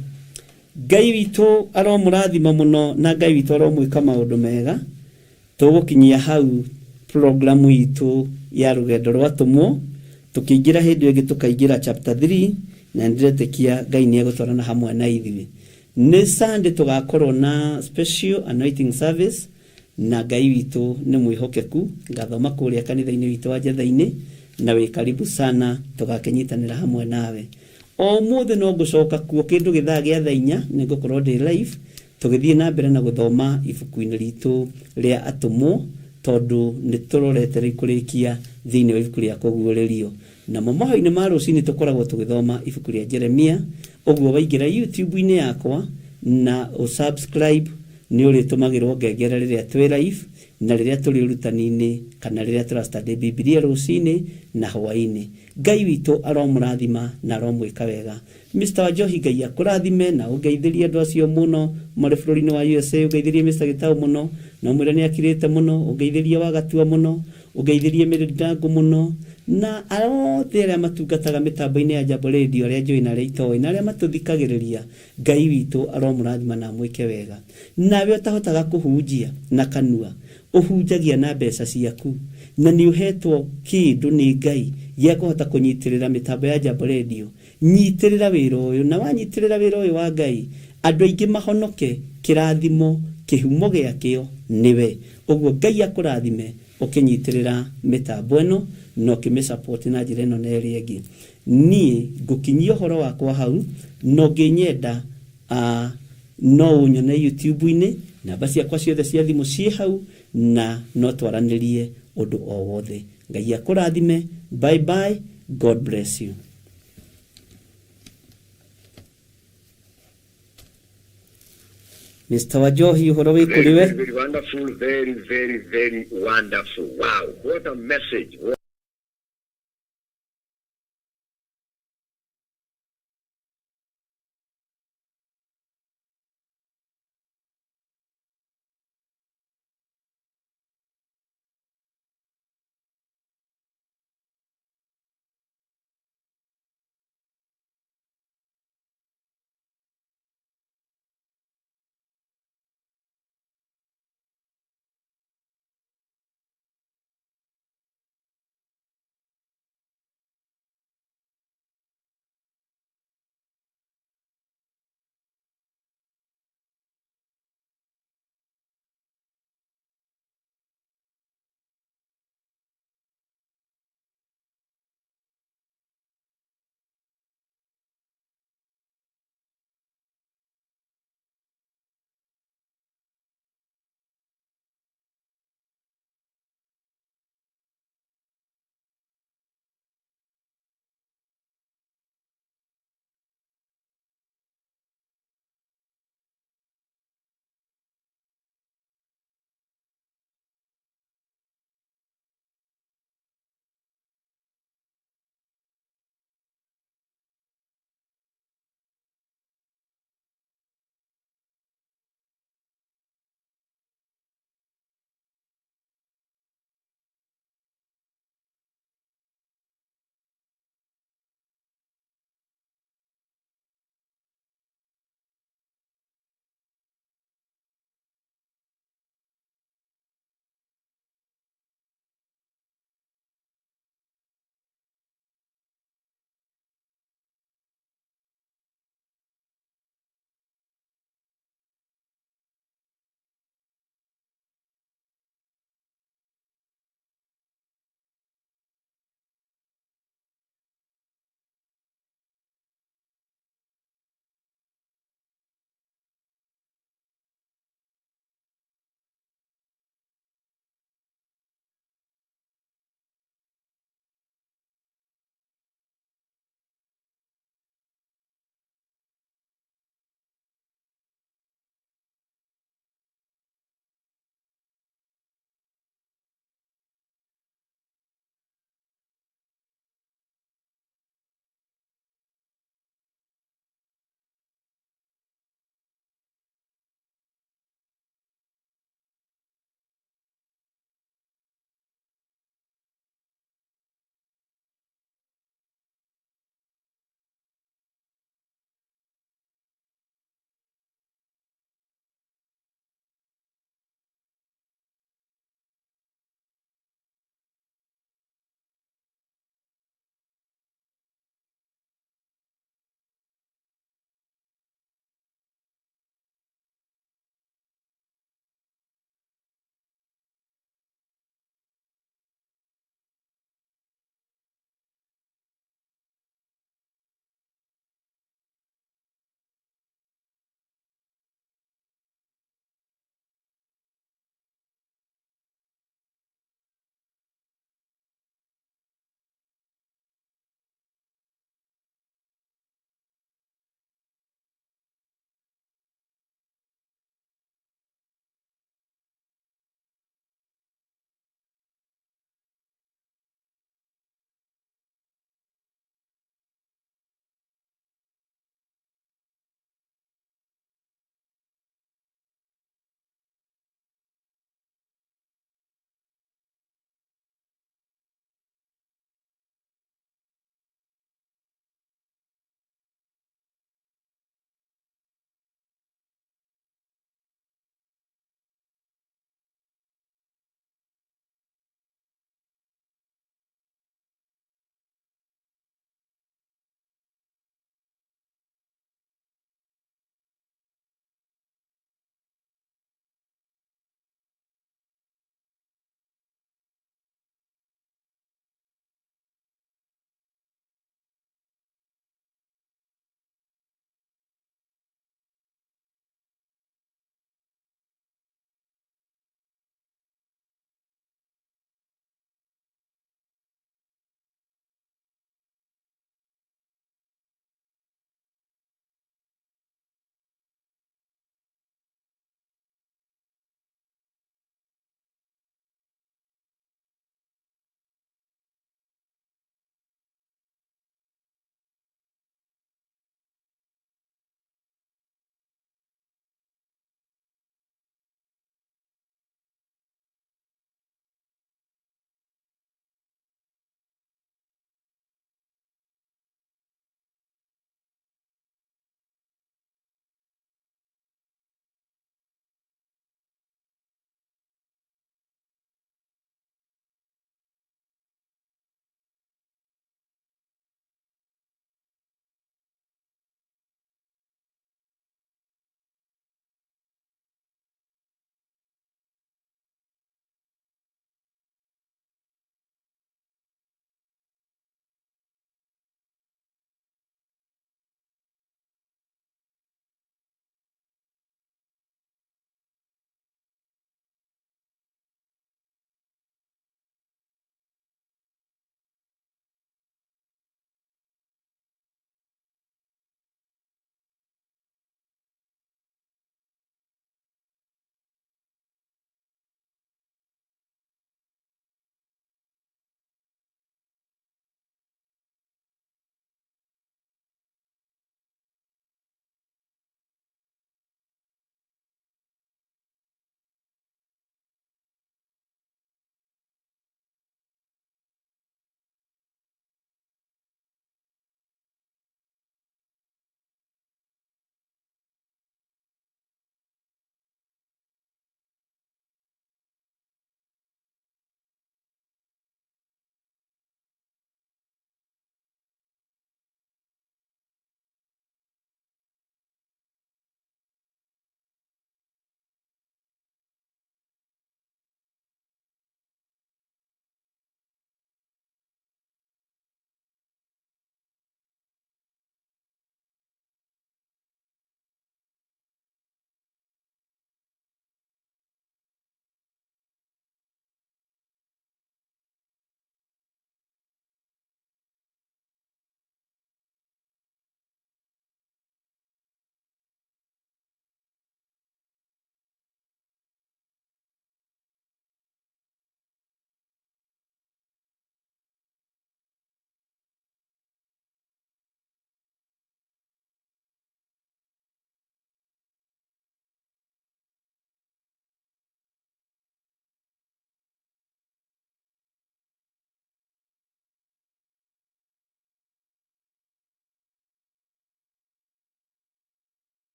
Ngai witũ aromũrathima mũno na Ngai witũ aromwĩka maũndũ mega. Tũgũkinyia hau programu itũ ya rũgendo rwa tũmwo. Tũkĩingĩra hĩndĩ ĩngĩ tũkaingĩra chapter 3 na ndiretĩkia Ngai nĩ egũtwarana hamwe na ithuĩ. Nĩ Sunday tũgakorwo na special anointing service na Ngai witũ nĩ mwĩhokeku. Ngathoma kũrĩa kanitha-inĩ witũ wa Jetha-inĩ na wĩ karibu sana tũgakenyitanĩra hamwe nawe. O mũthĩ no ngũcoka kuo kĩndũ gĩthaa gĩa thaa 4 nĩ ngũkorwo ndĩ live tũgĩthiĩ na mbere na gũthoma ibuku-inĩ ritũ rĩa atũmwo tondũ nĩ tũrorete kũrĩkia thĩinĩ wa ibuku rĩa kũguũrĩrio. Na mohoro-inĩ ma rũcinĩ tũkoragwo tũgĩthoma ibuku rĩa Jeremia. Ũguo waingĩra YouTube-inĩ yakwa na subscribe ni uritumagirwo ngengere riria twi live na riria turi urutani-ini kana riria turastadi Biblia rucini na hwaini. Ngai witu aromurathima na aromwika wega. Mr. Wanjohi Ngai akurathime na ungeithirie andu acio muno mari bururi-ini wa USA, ungeithirie Mr. Gitau muno na mwire ni akirite muno, ungeithirie Wagatua muno, ungeithirie Mirindangu muno na arothe aria matungataga mitambo-ini ya Jambo Radio aria njui na aria itoi na aria matuthikagiriria. Ngai witu aromurathima na amwike wega. Nawe utahotaga kuhunjia na kanua, uhunjagia na mbeca ciaku na ni uhetwo kindu ni Ngai gya kuhota kunyitirira mitambo ya Jambo Radio. Nyitirira wira uyu, na wanyitirira wira uyu wa Ngai andu aingi mahonoke, kirathimo kihumo giakio niwe. Uguo Ngai akurathime ukinyitirira mitambo eno no kimisupport na njira eno na iri ingi. Ni ngukinyia horo wakwa hau no nginyenda no unyone YouTube-ini, namba ciakwa ciothe cia thimu ci hau na no twaranirie undu o wothe. Ngai akurathime. Bye bye. God bless you. Mr. Wanjohi, uhoro wikuriwe? Very wonderful, very, very, very wonderful. Wow, what a message.